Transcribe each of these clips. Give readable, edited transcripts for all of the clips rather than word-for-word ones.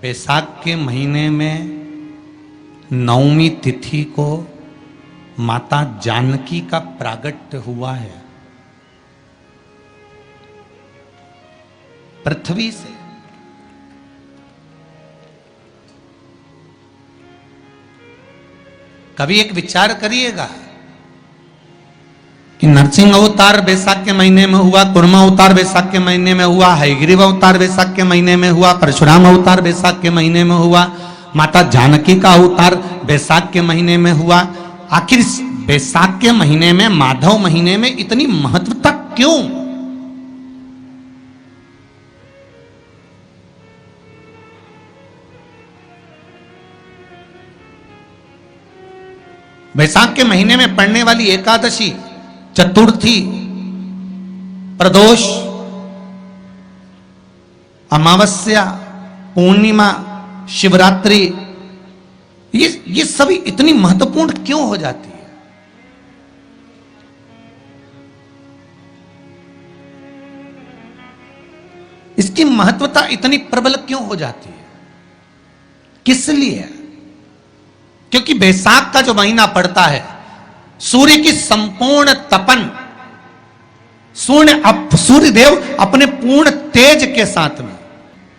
बैसाख के महीने में नवमी तिथि को माता जानकी का प्रागट्य हुआ है पृथ्वी से। कभी एक विचार करिएगा कि नरसिंह अवतार बैसाख के महीने में हुआ, कुर्मा अवतार बैसाख के महीने में हुआ, हयग्रीव अवतार बैसाख के महीने में हुआ, परशुराम अवतार बैसाख के महीने में हुआ, माता जानकी का अवतार बैसाख के महीने में हुआ। आखिर इस बैसाख के महीने में, माधव महीने में इतनी महत्वता क्यों? बैसाख के महीने में पड़ने वाली एकादशी, चतुर्थी, प्रदोष, अमावस्या, पूर्णिमा, शिवरात्रि, ये सभी इतनी महत्वपूर्ण क्यों हो जाती है? इसकी महत्वता इतनी प्रबल क्यों हो जाती है? किस लिए? क्योंकि बैसाख का जो महीना पड़ता है, सूर्य की संपूर्ण तपन, सूर्यदेव अपने पूर्ण तेज के साथ में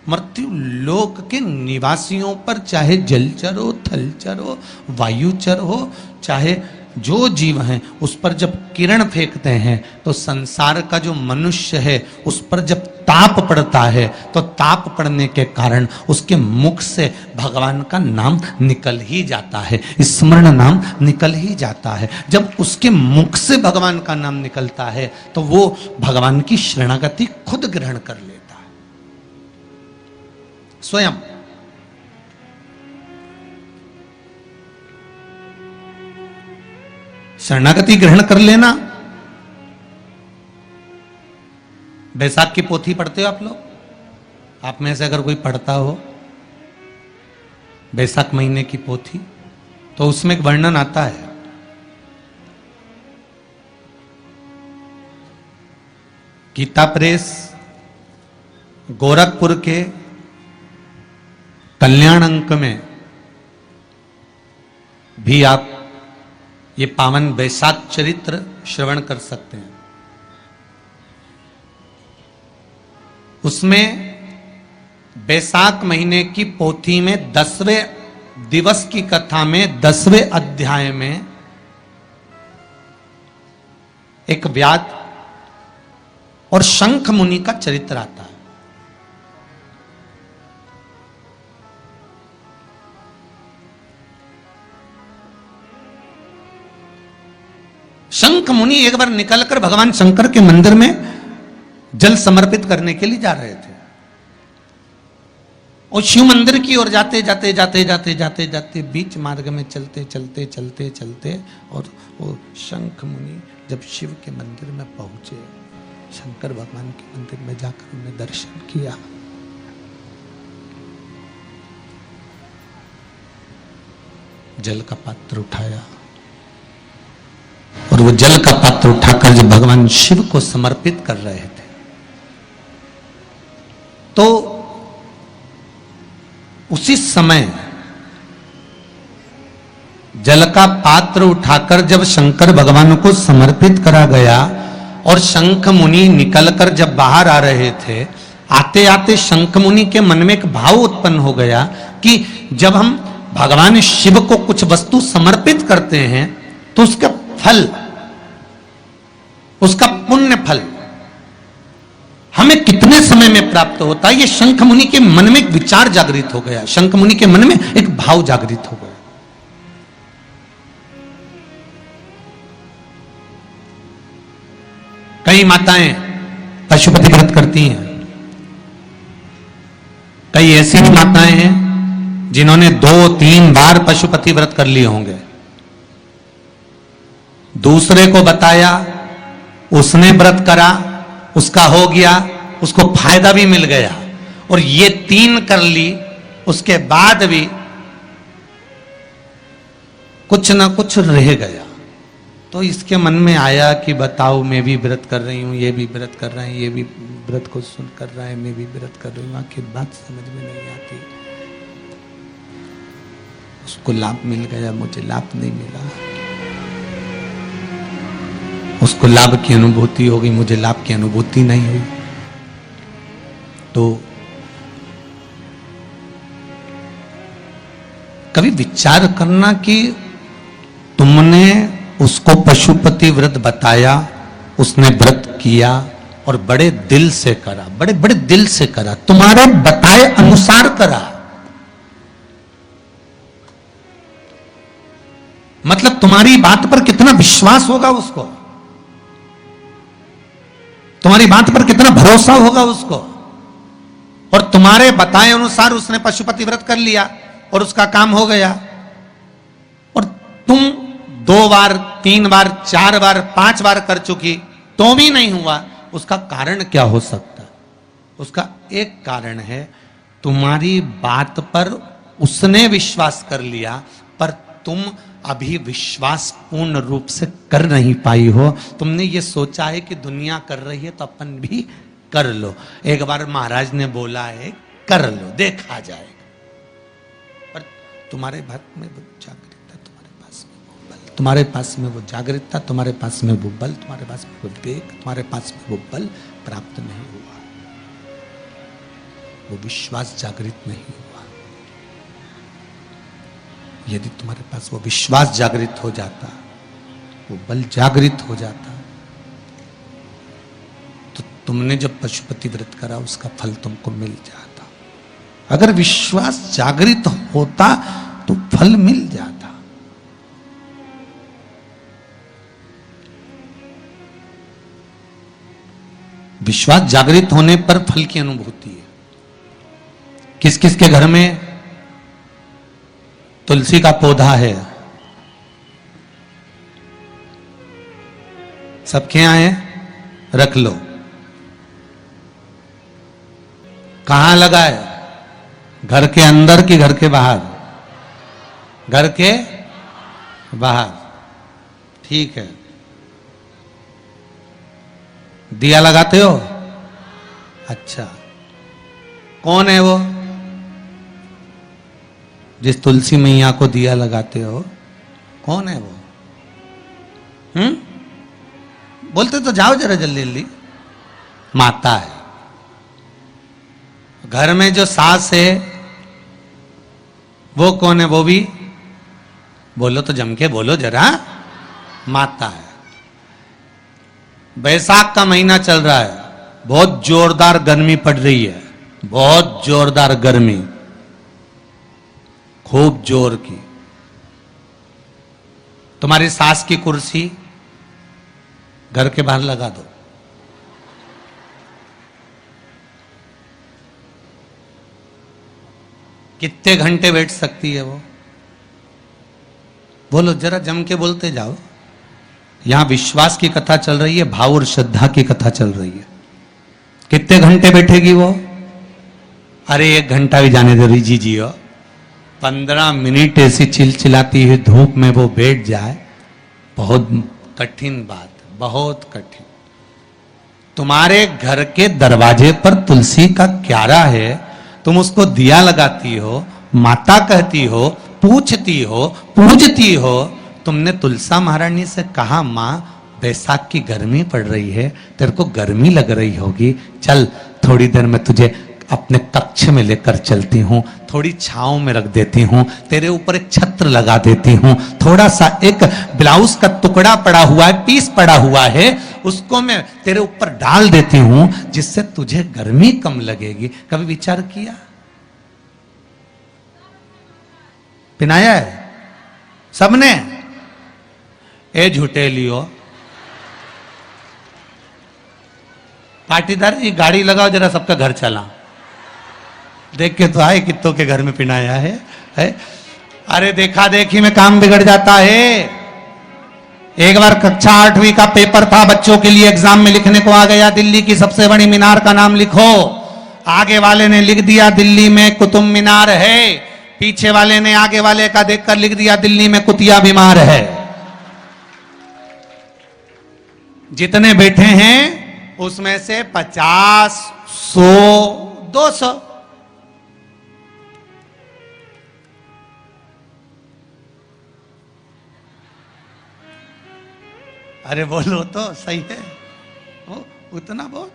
मृत्यु लोक के निवासियों पर, चाहे जलचर हो, थलचर हो, वायुचर हो, चाहे जो जीव हैं, उस पर जब किरण फेंकते हैं तो संसार का जो मनुष्य है उस पर जब ताप पड़ता है तो ताप पड़ने के कारण उसके मुख से भगवान का नाम निकल ही जाता है, स्मरण नाम निकल ही जाता है। जब उसके मुख से भगवान का नाम निकलता है तो वो भगवान की शरणागति खुद ग्रहण कर लेता है स्वयं। शरणागति ग्रहण कर लेना। बैसाख की पोथी पढ़ते हो आप लोग? आप में से अगर कोई पढ़ता हो बैसाख महीने की पोथी, तो उसमें एक वर्णन आता है गीता प्रेस गोरखपुर के कल्याण अंक में भी आप ये पावन बैसाख चरित्र श्रवण कर सकते हैं। उसमें बैसाख महीने की पोथी में 10वें दिवस की कथा में 10वें अध्याय में एक व्याध और शंख मुनि का चरित्र आता है। शंख मुनि एक बार निकलकर भगवान शंकर के मंदिर में जल समर्पित करने के लिए जा रहे थे और शिव मंदिर की ओर जाते जाते जाते जाते जाते जाते बीच मार्ग में चलते चलते चलते चलते और वो शंख मुनि जब शिव के मंदिर में पहुंचे, शंकर भगवान के मंदिर में जाकर उन्हें दर्शन किया, जल का पात्र उठाया और वो जल का पात्र उठाकर जब भगवान शिव को समर्पित कर रहे थे तो उसी समय जल का पात्र उठाकर जब शंकर भगवान को समर्पित करा गया और शंख मुनि निकलकर जब बाहर आ रहे थे, आते आते शंख मुनि के मन में एक भाव उत्पन्न हो गया कि जब हम भगवान शिव को कुछ वस्तु समर्पित करते हैं तो उसका फल, उसका पुण्य फल हमें कितने समय में प्राप्त होता है। ये शंख मुनि के मन में एक विचार जागृत हो गया, शंख मुनि के मन में एक भाव जागृत हो गया। कई माताएं पशुपति व्रत करती हैं, कई ऐसी भी माताएं हैं जिन्होंने 2-3 बार पशुपति व्रत कर लिए होंगे। दूसरे को बताया, उसने व्रत करा, उसका हो गया, उसको फायदा भी मिल गया, और ये 3 कर ली, उसके बाद भी कुछ ना कुछ रह गया। तो इसके मन में आया कि बताओ, मैं भी व्रत कर रही हूं, ये भी व्रत कर रहे हैं, ये भी व्रत को सुन कर रहा है, मैं भी व्रत कर रही हूं, आखिर बात समझ में नहीं आती। उसको लाभ मिल गया, मुझे लाभ नहीं मिला। उसको लाभ की अनुभूति हो गई, मुझे लाभ की अनुभूति नहीं हुई। तो कभी विचार करना कि तुमने उसको पशुपति व्रत बताया, उसने व्रत किया और बड़े दिल से करा, बड़े बड़े दिल से करा, तुम्हारे बताए अनुसार करा। मतलब तुम्हारी बात पर कितना विश्वास होगा उसको, तुम्हारी बात पर कितना भरोसा होगा उसको। और तुम्हारे बताए अनुसार उसने पशुपति व्रत कर लिया और उसका काम हो गया। और तुम 2 बार 3 बार 4 बार 5 बार कर चुकी तो भी नहीं हुआ। उसका कारण क्या हो सकता है? उसका एक कारण है, तुम्हारी बात पर उसने विश्वास कर लिया, पर तुम अभी विश्वास पूर्ण रूप से कर नहीं पाई हो। तुमने ये सोचा है कि दुनिया कर रही है तो अपन भी कर लो। एक बार महाराज ने बोला है कर लो, देखा जाएगा। पर तुम्हारे बात में वो जागृतता, तुम्हारे पास में वो बल, तुम्हारे पास में वो जागृतता, तुम्हारे पास में वो बल, तुम्हारे पास में वो विवेक, तुम्हारे पास में वो बल प्राप्त नहीं हुआ, वो विश्वास जागृत नहीं हुआ। यदि तुम्हारे पास वो विश्वास जागृत हो जाता, वो बल जागृत हो जाता, तो तुमने जब पशुपति व्रत करा उसका फल तुमको मिल जाता। अगर विश्वास जागृत होता तो फल मिल जाता। विश्वास जागृत होने पर फल की अनुभूति है। किस किस के घर में तुलसी का पौधा है? सबके यहां है? रख लो। कहां लगा है? घर के अंदर कि घर के बाहर? घर के बाहर। ठीक है। दिया लगाते हो? अच्छा, कौन है वो जिस तुलसी मैया को दिया लगाते हो? कौन है वो? बोलते तो जाओ जरा जल्दी जल्दी। माता है। घर में जो सास है वो कौन है? वो भी बोलो तो जम के बोलो जरा। माता है। बैसाख का महीना चल रहा है, बहुत जोरदार गर्मी पड़ रही है, बहुत जोरदार गर्मी, खूब जोर की। तुम्हारी सास की कुर्सी घर के बाहर लगा दो। कितने घंटे बैठ सकती है वो? बोलो जरा, जम के बोलते जाओ। यहां विश्वास की कथा चल रही है, भाव और श्रद्धा की कथा चल रही है। कितने घंटे बैठेगी वो? अरे 1 घंटा भी जाने दो रिजी जी हो। 15 मिनट ऐसी चिलचिलाती हुई धूप में वो बैठ जाए, बहुत कठिन बात, बहुत कठिन। तुम्हारे घर के दरवाजे पर तुलसी का क्यारा है, तुम उसको दिया लगाती हो, माता कहती हो, पूछती हो, पूजती हो। तुमने तुलसा महारानी से कहा, मां बैसाख की गर्मी पड़ रही है, तेरे को गर्मी लग रही होगी, चल थोड़ी देर में तुझे अपने कक्ष में लेकर चलती हूं, थोड़ी छांव में रख देती हूं, तेरे ऊपर एक छत्र लगा देती हूं, थोड़ा सा एक ब्लाउज का टुकड़ा पड़ा हुआ है, पीस पड़ा हुआ है, उसको मैं तेरे ऊपर डाल देती हूं, जिससे तुझे गर्मी कम लगेगी। कभी विचार किया? पिनाया है सबने? ए झूठे लियो पाटीदार जी, गाड़ी लगाओ जरा, सबका घर चला। देख के तो आए कित्तों के घर में पिनाया है? अरे देखा देखी में काम बिगड़ जाता है। एक बार कक्षा 8वीं का पेपर था, बच्चों के लिए एग्जाम में लिखने को आ गया, दिल्ली की सबसे बड़ी मीनार का नाम लिखो। आगे वाले ने लिख दिया दिल्ली में कुतुब मीनार है, पीछे वाले ने आगे वाले का देखकर लिख दिया दिल्ली में कुतिया बीमार है। जितने बैठे हैं उसमें से 50, 100, 200 अरे बोलो तो सही है, वो उतना बोल।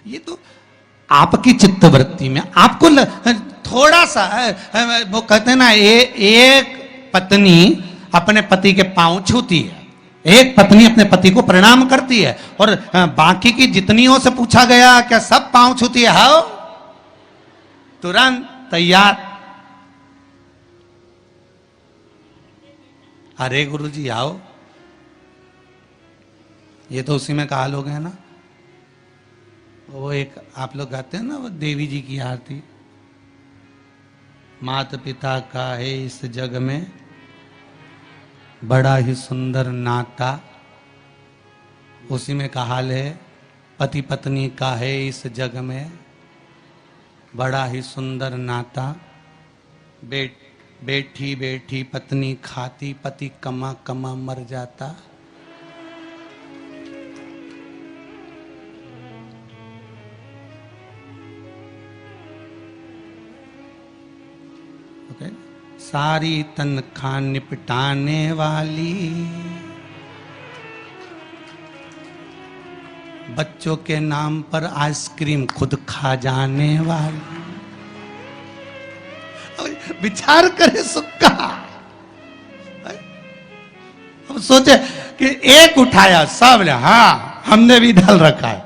ये तो आपकी चित्तवृत्ति में आपको थोड़ा सा वो कहते हैं ना, एक पत्नी अपने पति के पांव छूती है, एक पत्नी अपने पति को प्रणाम करती है, और बाकी की जितनियों से पूछा गया क्या सब पांव छूती है? हाँ, तुरंत तैयार। अरे गुरुजी आओ, ये तो उसी में कहा लोग है ना, वो एक आप लोग गाते हैं ना, वो देवी जी की आरती, माता पिता का है इस जग में बड़ा ही सुंदर नाता, उसी में का हाल है पति पत्नी का है इस जग में बड़ा ही सुंदर नाता। बैठी बैठी पत्नी खाती, पति कमा कमा मर जाता। ओके, सारी तनख्वाह निपटाने वाली, बच्चों के नाम पर आइसक्रीम खुद खा जाने वाली। विचार करे सुक्का। अब सोचे कि एक उठाया सब ले, हाँ हमने भी डाल रखा है।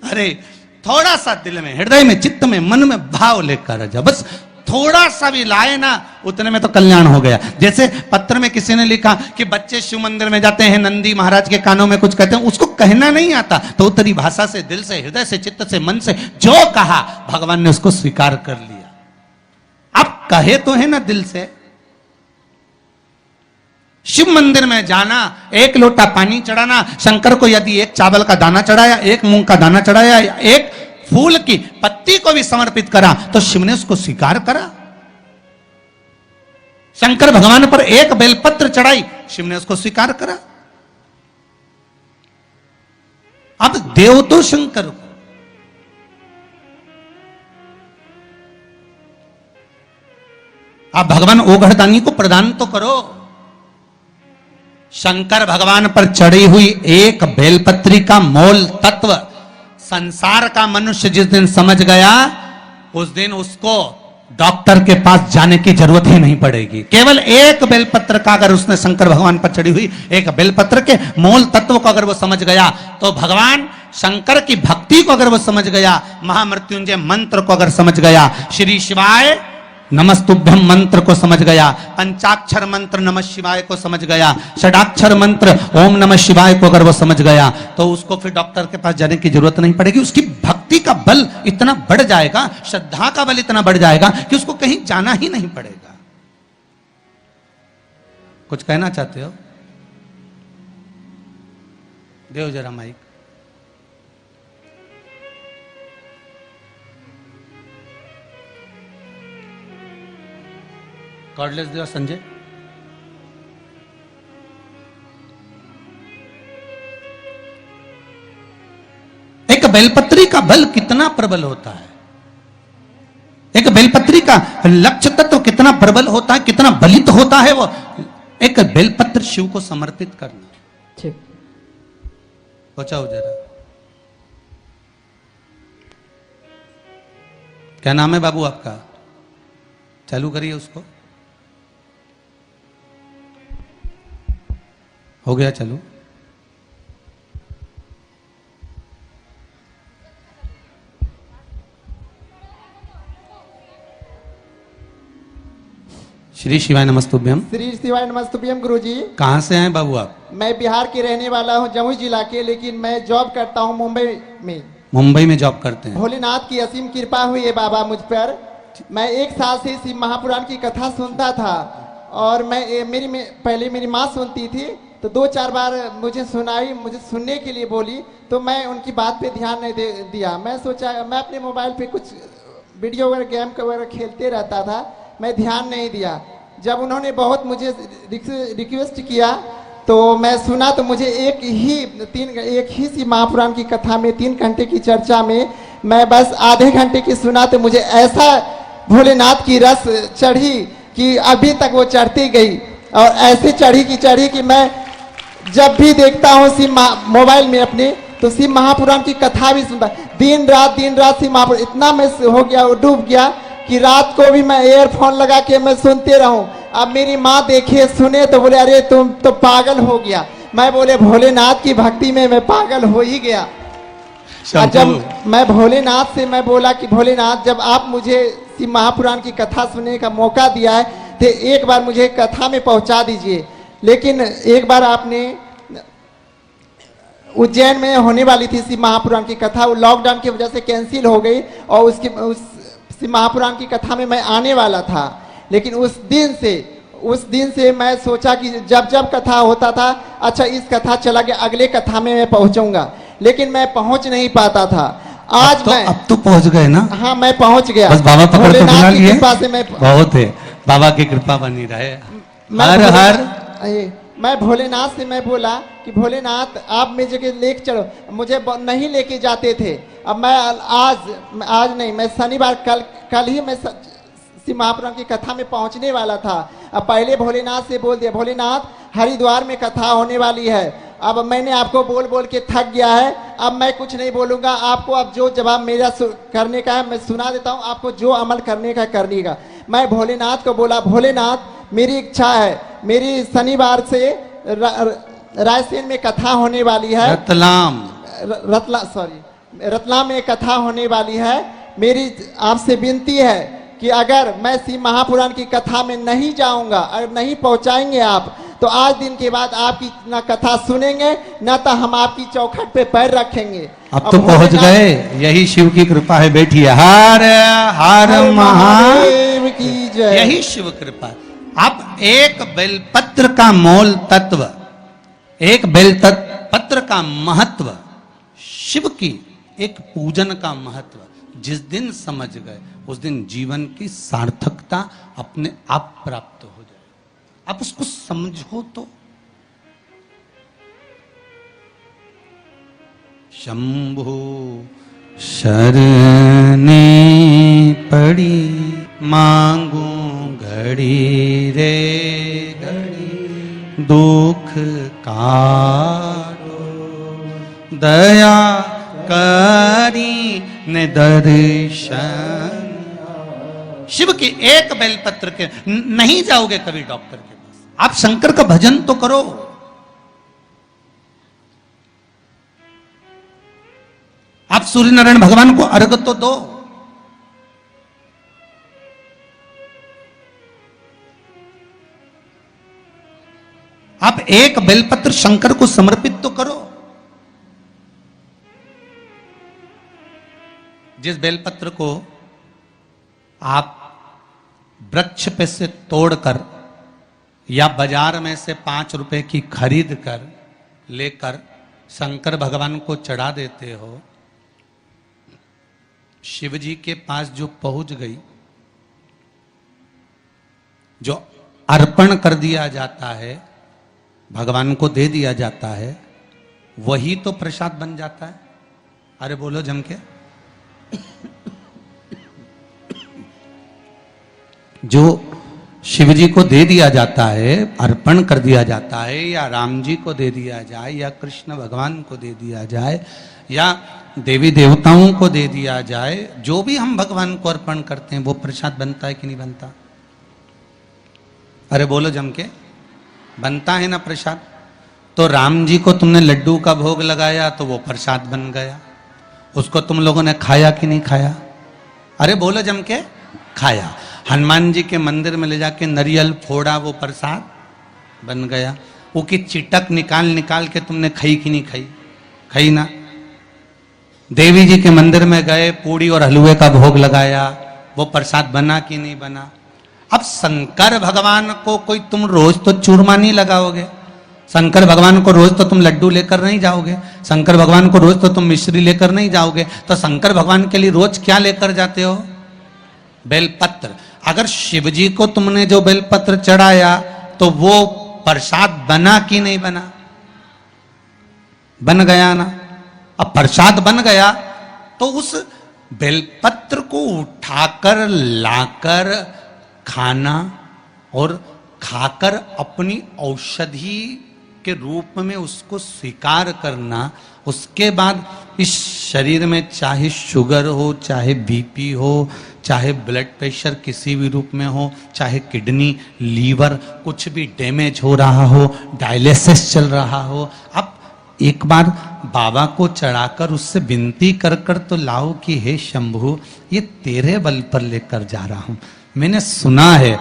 अरे थोड़ा सा दिल में, हृदय में, चित्त में, मन में भाव लेकर जा, बस थोड़ा सा भी लाए ना, उतने में तो कल्याण हो गया। जैसे पत्र में किसी ने लिखा कि बच्चे शिव मंदिर में जाते हैं, नंदी महाराज के कानों में कुछ कहते हैं, उसको कहना नहीं आता, तो उत्तरी भाषा से, दिल से, हृदय से, चित्त से, मन से जो कहा भगवान ने उसको स्वीकार कर लिया। अब कहे तो है ना दिल से। शिव मंदिर में जाना, एक लोटा पानी चढ़ाना, शंकर को यदि एक चावल का दाना चढ़ाया, एक मूंग का दाना चढ़ाया, एक फूल की पत्ती को भी समर्पित करा, तो शिव ने उसको स्वीकार करा। शंकर भगवान पर एक बेलपत्र चढ़ाई, शिव ने उसको स्वीकार करा। अब देव तो शंकर को, आप भगवान ओघड़दानी को प्रदान तो करो। शंकर भगवान पर चढ़ी हुई एक बेलपत्री का मोल तत्व संसार का मनुष्य जिस दिन समझ गया, उस दिन उसको डॉक्टर के पास जाने की जरूरत ही नहीं पड़ेगी। केवल एक बेलपत्र का अगर उसने शंकर भगवान पर चढ़ी हुई एक बेलपत्र के मोल तत्व को अगर वो समझ गया, तो भगवान शंकर की भक्ति को अगर वो समझ गया, महामृत्युंजय मंत्र को अगर समझ गया, श्री शिवाय नमस्तुभ्यम मंत्र को समझ गया, पंचाक्षर मंत्र नमः शिवाय को समझ गया, षडाक्षर मंत्र ओम नमः शिवाय को अगर वो समझ गया, तो उसको फिर डॉक्टर के पास जाने की जरूरत नहीं पड़ेगी। उसकी भक्ति का बल इतना बढ़ जाएगा, श्रद्धा का बल इतना बढ़ जाएगा कि उसको कहीं जाना ही नहीं पड़ेगा। कुछ कहना चाहते हो? देव जरा माइक। कॉर्डलेस दिया संजय। एक बेलपत्री का बल कितना प्रबल होता है, एक बेलपत्री का लक्ष्य तत्व कितना प्रबल होता है, कितना बलित होता है वो। एक बेलपत्र शिव को समर्पित करना। ठीक, पहुंचाओ जरा। क्या नाम है बाबू आपका? चालू करिए उसको। हो गया, चलो। श्री शिवाय नमस्तुभ्यम। श्री शिवाय नमस्तुभ्यम। गुरुजी कहाँ से हैं बाबू आप? मैं बिहार के रहने वाला हूँ, जमुई जिला के, लेकिन मैं जॉब करता हूँ मुंबई में। मुंबई में जॉब करते हैं। भोलेनाथ की असीम कृपा हुई है बाबा मुझ पर। मैं 1 साल से शिव महापुराण की कथा सुनता था, और मैं पहले मेरी माँ सुनती थी, तो 2-4 बार मुझे सुनाई, मुझे सुनने के लिए बोली, तो मैं उनकी बात पे ध्यान नहीं दिया। मैं सोचा, मैं अपने मोबाइल पे कुछ वीडियो वगैरह गेम वगैरह खेलते रहता था, मैं ध्यान नहीं दिया। जब उन्होंने बहुत मुझे रिक्वेस्ट किया, तो मैं सुना तो मुझे एक ही सी महापुराण की कथा में 3 घंटे की चर्चा में मैं बस आधे घंटे की सुना तो मुझे ऐसा भोलेनाथ की रस चढ़ी कि अभी तक वो चढ़ती गई और ऐसे चढ़ी कि मैं जब भी देखता हूँ मोबाइल में अपने तो शिव महापुराण की कथा भी सुनता दिन रात शिव महापुराण इतना मैं हो गया डूब गया कि रात को भी मैं ईयरफोन लगा के मैं सुनते रहूं। अब मेरी माँ देखे सुने तो बोले अरे तुम तो पागल हो गया। मैं बोले भोलेनाथ की भक्ति में मैं पागल हो ही गया। जब मैं भोलेनाथ से मैं बोला कि भोलेनाथ जब आप मुझे शिव महापुराण की कथा सुनने का मौका दिया है तो एक बार मुझे कथा में पहुंचा दीजिए। लेकिन एक बार आपने उज्जैन में होने वाली थी शिव महापुराण की कथा, वो लॉकडाउन की वजह से कैंसिल हो गई और उस शिव महापुराण की कथा में मैं आने वाला था। लेकिन उस दिन से मैं सोचा कि जब कथा होता था अच्छा इस कथा चला गया अगले कथा में मैं पहुंचूंगा, लेकिन मैं पहुंच नहीं पाता था। आज अब तो पहुंच गए ना? हाँ मैं पहुंच गया। बस बाबा पकड़ के बुला लिए। कृपा से मैं बहुत है, बाबा की कृपा बनी रहे। मैं भोलेनाथ से मैं बोला कि भोलेनाथ आप मेरी जगह लेके चलो, मुझे नहीं लेके जाते थे। अब मैं आज नहीं, मैं शनिवार कल ही मैं शिव महापुराण की कथा में पहुंचने वाला था। अब पहले भोलेनाथ से बोल दिया भोलेनाथ हरिद्वार में कथा होने वाली है। अब मैंने आपको बोल के थक गया है, अब मैं कुछ नहीं बोलूंगा आपको। अब जो जवाब मेरा करने का है मैं सुना देता हूं, आपको जो अमल करने का करने का। मैं भोलेनाथ को बोला भोलेनाथ मेरी इच्छा है, मेरी शनिवार से रायसेन में कथा होने वाली है, रतलाम में कथा होने वाली है। मेरी आपसे विनती है कि अगर मैं शिव महापुराण की कथा में नहीं जाऊंगा, अगर नहीं पहुंचाएंगे आप तो आज दिन के बाद आपकी ना कथा सुनेंगे ना तो हम आपकी चौखट पे पैर रखेंगे। अब तो पहुंच गए, यही शिव की कृपा है। बैठिए। हर हर महादेव की जय। यही शिव कृपा। अब एक बेलपत्र का मोल तत्व, एक बेलपत्र का महत्व, शिव की एक पूजन का महत्व जिस दिन समझ गए उस दिन जीवन की सार्थकता अपने आप प्राप्त हो जाए। आप उसको समझो तो। शंभु शरणे पड़ी मांगू घड़ी रे घड़ी, दुख काटो दया करी ने दर्शन। शिव के एक बेलपत्र के नहीं जाओगे कभी डॉक्टर के पास, आप शंकर का भजन तो करो। आप सूर्य नारायण भगवान को अर्घ तो दो। आप एक बेलपत्र शंकर को समर्पित तो करो। जिस बेलपत्र को आप वृक्ष पे से तोड़कर या बाजार में से 5 रुपए की खरीद कर लेकर शंकर भगवान को चढ़ा देते हो, शिव जी के पास जो पहुंच गई, जो अर्पण कर दिया जाता है, भगवान को दे दिया जाता है, वही तो प्रसाद बन जाता है। अरे बोलो जम के। जो शिव जी को दे दिया जाता है, अर्पण कर दिया जाता है, या राम जी को दे दिया जाए, या कृष्ण भगवान को दे दिया जाए, या देवी देवताओं को दे दिया जाए, जो भी हम भगवान को अर्पण करते हैं वो प्रसाद बनता है कि नहीं बनता? अरे बोलो जम के। बनता है ना प्रसाद। तो राम जी को तुमने लड्डू का भोग लगाया तो वो प्रसाद बन गया, उसको तुम लोगों ने खाया कि नहीं खाया? अरे बोलो जम के। खाया। हनुमान जी के मंदिर में ले जाके नरियल फोड़ा, वो प्रसाद बन गया। वो की चिटक निकाल के तुमने खाई कि नहीं खाई? खाई ना। देवी जी के मंदिर में गए, पूड़ी और हलवे का भोग लगाया, वो प्रसाद बना कि नहीं बना? अब शंकर भगवान को कोई तुम रोज तो चूरमा नहीं लगाओगे, शंकर भगवान को रोज तो तुम लड्डू लेकर नहीं जाओगे, शंकर भगवान को रोज तो तुम मिश्री लेकर नहीं जाओगे। तो शंकर भगवान के लिए रोज क्या लेकर जाते हो? बेलपत्र। अगर शिव जी को तुमने जो बेलपत्र चढ़ाया तो वो प्रसाद बना कि नहीं बना? बन गया ना। अब प्रसाद बन गया तो उस बेलपत्र को उठाकर लाकर खाना और खाकर अपनी औषधि के रूप में उसको स्वीकार करना, उसके बाद इस शरीर में चाहे शुगर हो, चाहे बीपी हो, चाहे ब्लड प्रेशर किसी भी रूप में हो, चाहे किडनी लीवर कुछ भी डैमेज हो रहा हो, डायलिसिस चल रहा हो, अब एक बार बाबा को चढ़ाकर उससे विनती कर कर तो लाओ कि हे शंभु, ये तेरे बल पर लेकर जा रहा हूं। मैंने सुना है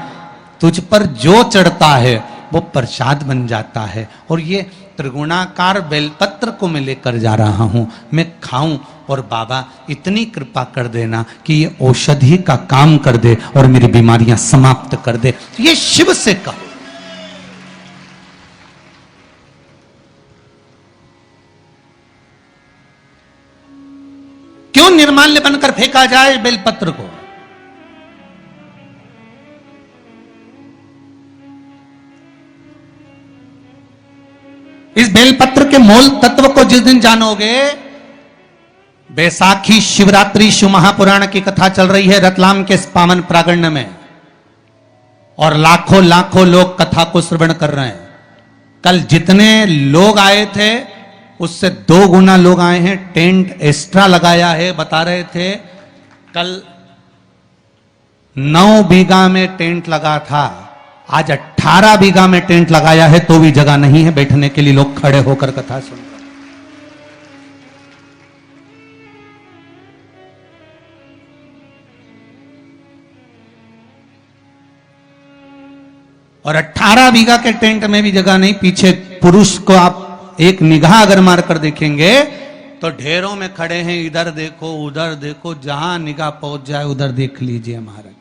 तुझ पर जो चढ़ता है वो प्रसाद बन जाता है, और ये त्रिगुणाकार बेलपत्र को मैं लेकर जा रहा हूं, मैं खाऊं और बाबा इतनी कृपा कर देना कि ये औषधि का काम कर दे और मेरी बीमारियां समाप्त कर दे। ये शिव से कहो। क्यों निर्माल्य बनकर फेंका जाए बेलपत्र को? इस बेलपत्र के मूल तत्व को जिस दिन जानोगे, बैसाखी शिवरात्रि शिव महापुराण की कथा चल रही है रतलाम के इस पावन प्रांगण में, और लाखों लाखों लोग कथा को श्रवण कर रहे हैं। कल जितने लोग आए थे उससे 2 गुना लोग आए हैं, टेंट एक्स्ट्रा लगाया है। बता रहे थे कल 9 बीघा में टेंट लगा था, आज 18 बीघा में टेंट लगाया है, तो भी जगह नहीं है बैठने के लिए, लोग खड़े होकर कथा सुन रहे हैं। और 18 बीघा के टेंट में भी जगह नहीं। पीछे पुरुष को आप एक निगाह अगर मारकर देखेंगे तो ढेरों में खड़े हैं, इधर देखो उधर देखो, जहां निगाह पहुंच जाए उधर देख लीजिए महाराज।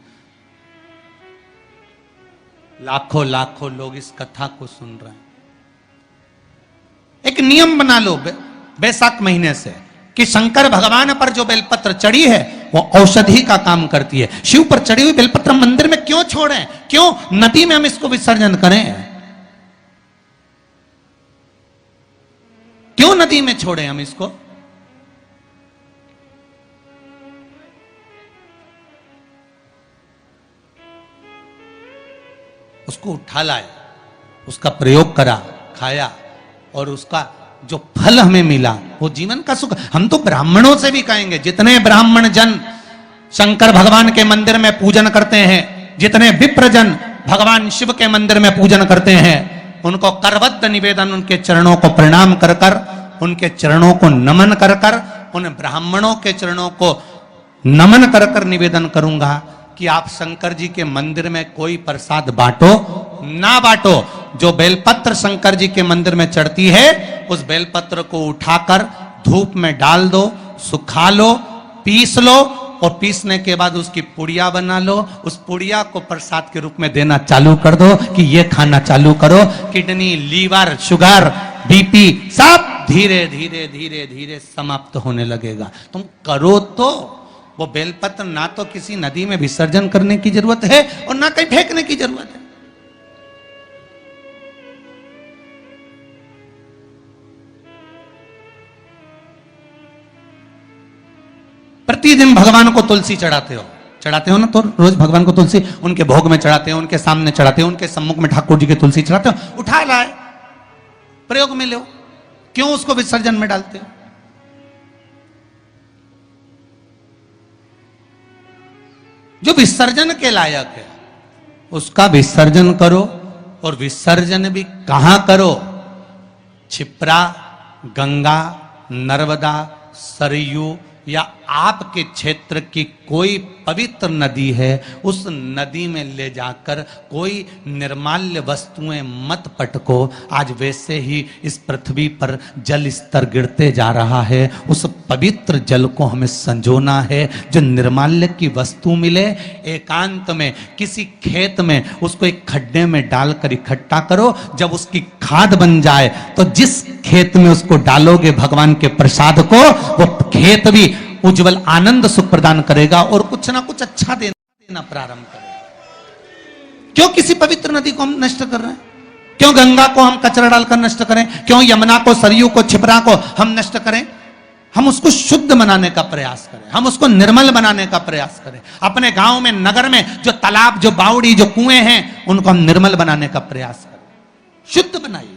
लाखों लाखों लोग इस कथा को सुन रहे हैं। एक नियम बना लो बैसाख महीने से कि शंकर भगवान पर जो बेलपत्र चढ़ी है वो औषधि का काम करती है। शिव पर चढ़ी हुई बेलपत्र मंदिर में क्यों छोड़ें? क्यों नदी में हम इसको विसर्जन करें? क्यों नदी में छोड़ें हम इसको? उसको उठा लाए, उसका प्रयोग करा, खाया, और उसका जो फल हमें मिला वो जीवन का सुख। हम तो ब्राह्मणों से भी कहेंगे, जितने ब्राह्मण जन शंकर भगवान के मंदिर में पूजन करते हैं, जितने विप्र जन भगवान शिव के मंदिर में पूजन करते हैं, उनको करबद्ध निवेदन, उनके चरणों को प्रणाम कर कर, उनके चरणों को नमन कर कर, उन ब्राह्मणों के चरणों को नमन कर कर निवेदन करूंगा कि आप शंकर जी के मंदिर में कोई प्रसाद बांटो ना बांटो, जो बेलपत्र शंकर जी के मंदिर में चढ़ती है उस बेलपत्र को उठाकर धूप में डाल दो, सुखा लो, पीस लो, और पीसने के बाद उसकी पुड़िया बना लो। उस पुड़िया को प्रसाद के रूप में देना चालू कर दो कि ये खाना चालू करो। किडनी, लीवर, शुगर, बीपी सब धीरे धीरे धीरे धीरे समाप्त होने लगेगा। तुम करो तो वो बेलपत्र ना तो किसी नदी में विसर्जन करने की जरूरत है और ना कहीं फेंकने की जरूरत है। प्रतिदिन भगवान को तुलसी चढ़ाते हो ना, तो रोज भगवान को तुलसी उनके भोग में चढ़ाते हो, उनके सामने चढ़ाते हो, उनके सम्मुख में ठाकुर जी के तुलसी चढ़ाते हो। उठा लाए, प्रयोग में लो, क्यों उसको विसर्जन में डालते हो? जो विसर्जन के लायक है उसका विसर्जन करो, और विसर्जन भी कहां करो? क्षिप्रा, गंगा, नर्मदा, सरयू या आपके क्षेत्र की कोई पवित्र नदी है, उस नदी में ले जाकर कोई निर्माल्य वस्तुएं मत पटको। आज वैसे ही इस पृथ्वी पर जल स्तर गिरते जा रहा है, उस पवित्र जल को हमें संजोना है। जो निर्माल्य की वस्तु मिले, एकांत में किसी खेत में उसको एक खड्डे में डालकर इकट्ठा करो। जब उसकी खाद बन जाए तो जिस खेत में उसको डालोगे भगवान के प्रसाद को, वो खेत भी उज्जवल आनंद सुख प्रदान करेगा और कुछ ना कुछ अच्छा देना प्रारंभ करेगा। क्यों किसी पवित्र नदी को हम नष्ट कर रहे हैं? क्यों गंगा को हम कचरा डालकर नष्ट करें? क्यों यमुना को, सरयू को, छिपरा को हम नष्ट करें? हम उसको शुद्ध बनाने का प्रयास करें, हम उसको निर्मल बनाने का प्रयास करें। अपने गांव में, नगर में जो तालाब, जो बावड़ी, जो कुएं हैं, उनको हम निर्मल बनाने का प्रयास करें, शुद्ध बनाइए।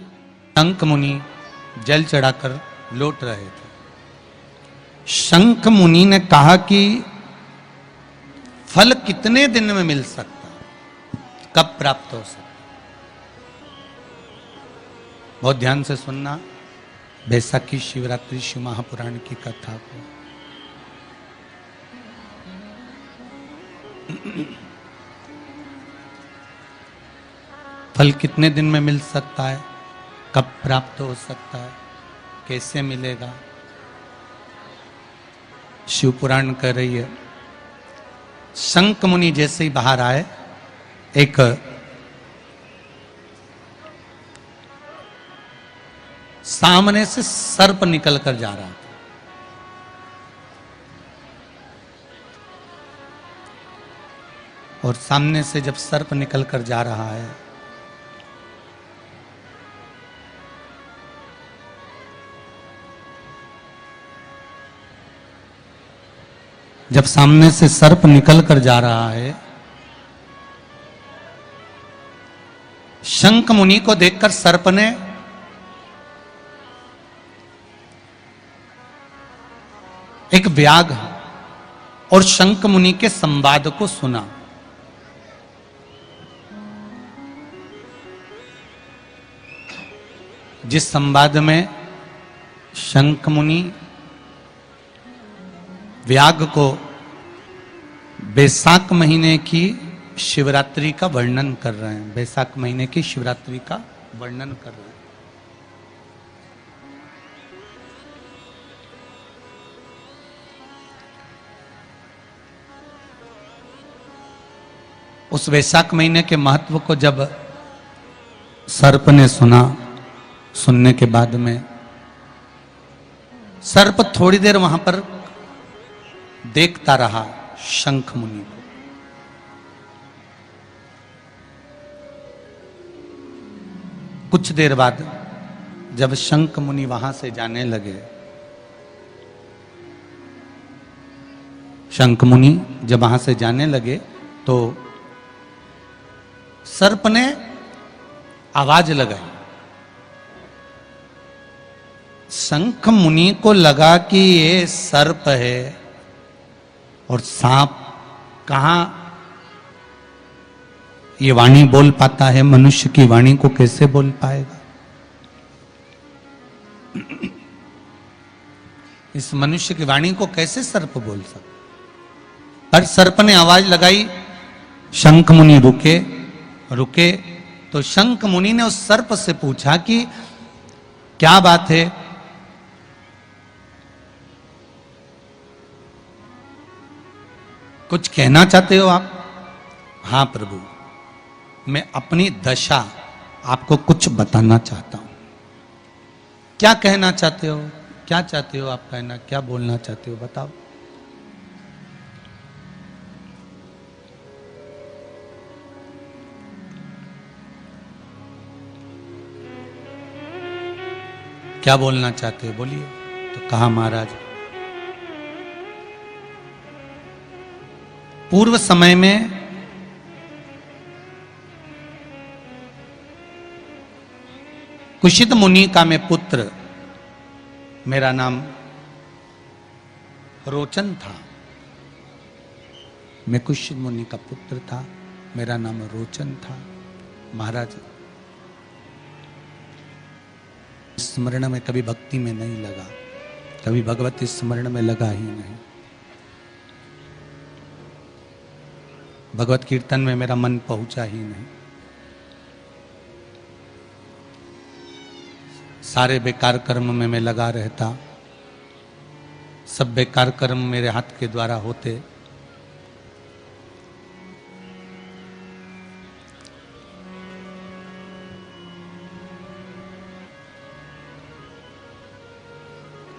शंख मुनि जल चढ़ाकर लौट रहे थे। शंख मुनि ने कहा कि फल कितने दिन में मिल सकता, कब प्राप्त हो सकता? बहुत ध्यान से सुनना बैसाखी शिवरात्रि शिव महापुराण की कथा को। फल कितने दिन में मिल सकता है, कब प्राप्त हो सकता है, कैसे मिलेगा? शिव पुराण कह रही है। शंख मुनि जैसे ही बाहर आए, एक सामने से सर्प निकल कर जा रहा था। और सामने से जब सर्प निकल कर जा रहा है, जब सामने से सर्प निकल कर जा रहा है, शंख मुनि को देखकर सर्प ने एक व्याघ्र और शंख मुनि के संवाद को सुना। जिस संवाद में शंख मुनि व्याघ्र को बैसाख महीने की शिवरात्रि का वर्णन कर रहे हैं, बैसाख महीने की शिवरात्रि का वर्णन कर रहे हैं। उस वैशाख महीने के महत्व को जब सर्प ने सुना, सुनने के बाद में सर्प थोड़ी देर वहां पर देखता रहा शंख मुनि को। कुछ देर बाद जब शंख मुनि वहां से जाने लगे, शंख मुनि जब वहां से जाने लगे तो सर्प ने आवाज लगाई। शंख मुनि को लगा कि ये सर्प है और सांप कहां ये वाणी बोल पाता है, मनुष्य की वाणी को कैसे बोल पाएगा? इस मनुष्य की वाणी को कैसे सर्प बोल सकता? पर सर्प ने आवाज लगाई, शंख मुनि रुके तो शंख मुनि ने उस सर्प से पूछा कि क्या बात है? कुछ कहना चाहते हो आप? हां प्रभु, मैं अपनी दशा आपको कुछ बताना चाहता हूं। क्या कहना चाहते हो? क्या चाहते हो आप कहना? क्या बोलना चाहते हो बताओ। क्या बोलना चाहते हो बोलिए। तो कहा महाराज, पूर्व समय में कुशित मुनि का मैं पुत्र, मेरा नाम रोचन था। मैं कुशित मुनि का पुत्र था, मेरा नाम रोचन था। महाराज, स्मरण में कभी भक्ति में नहीं लगा, कभी भगवती स्मरण में लगा ही नहीं। भगवत कीर्तन में मेरा मन पहुंचा ही नहीं। सारे बेकार कर्म में मैं लगा रहता, सब बेकार कर्म मेरे हाथ के द्वारा होते।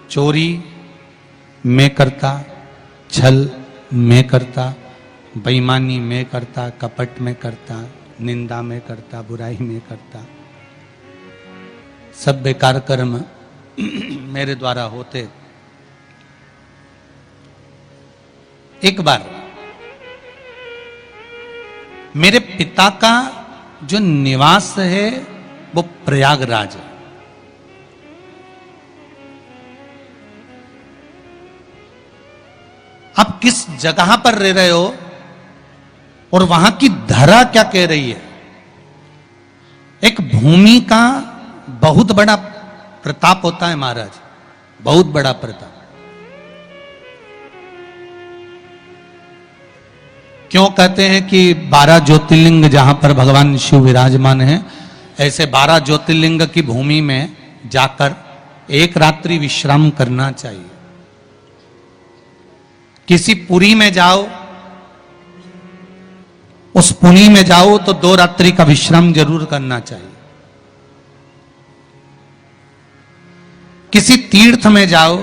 चोरी मैं करता, छल मैं करता, बेईमानी मैं करता, कपट में करता, निंदा में करता, बुराई में करता, सब बेकार कर्म मेरे द्वारा होते। एक बार मेरे पिता का जो निवास है वो प्रयागराज है। आप किस जगह पर रह रहे हो और वहां की धरा क्या कह रही है? एक भूमि का बहुत बड़ा प्रताप होता है महाराज, बहुत बड़ा प्रताप। क्यों कहते हैं कि 12 ज्योतिर्लिंग जहां पर भगवान शिव विराजमान हैं, ऐसे 12 ज्योतिर्लिंग की भूमि में जाकर एक रात्रि विश्राम करना चाहिए। किसी पुरी में जाओ, उस पुरी में जाओ तो 2 रात्रि का विश्राम जरूर करना चाहिए। किसी तीर्थ में जाओ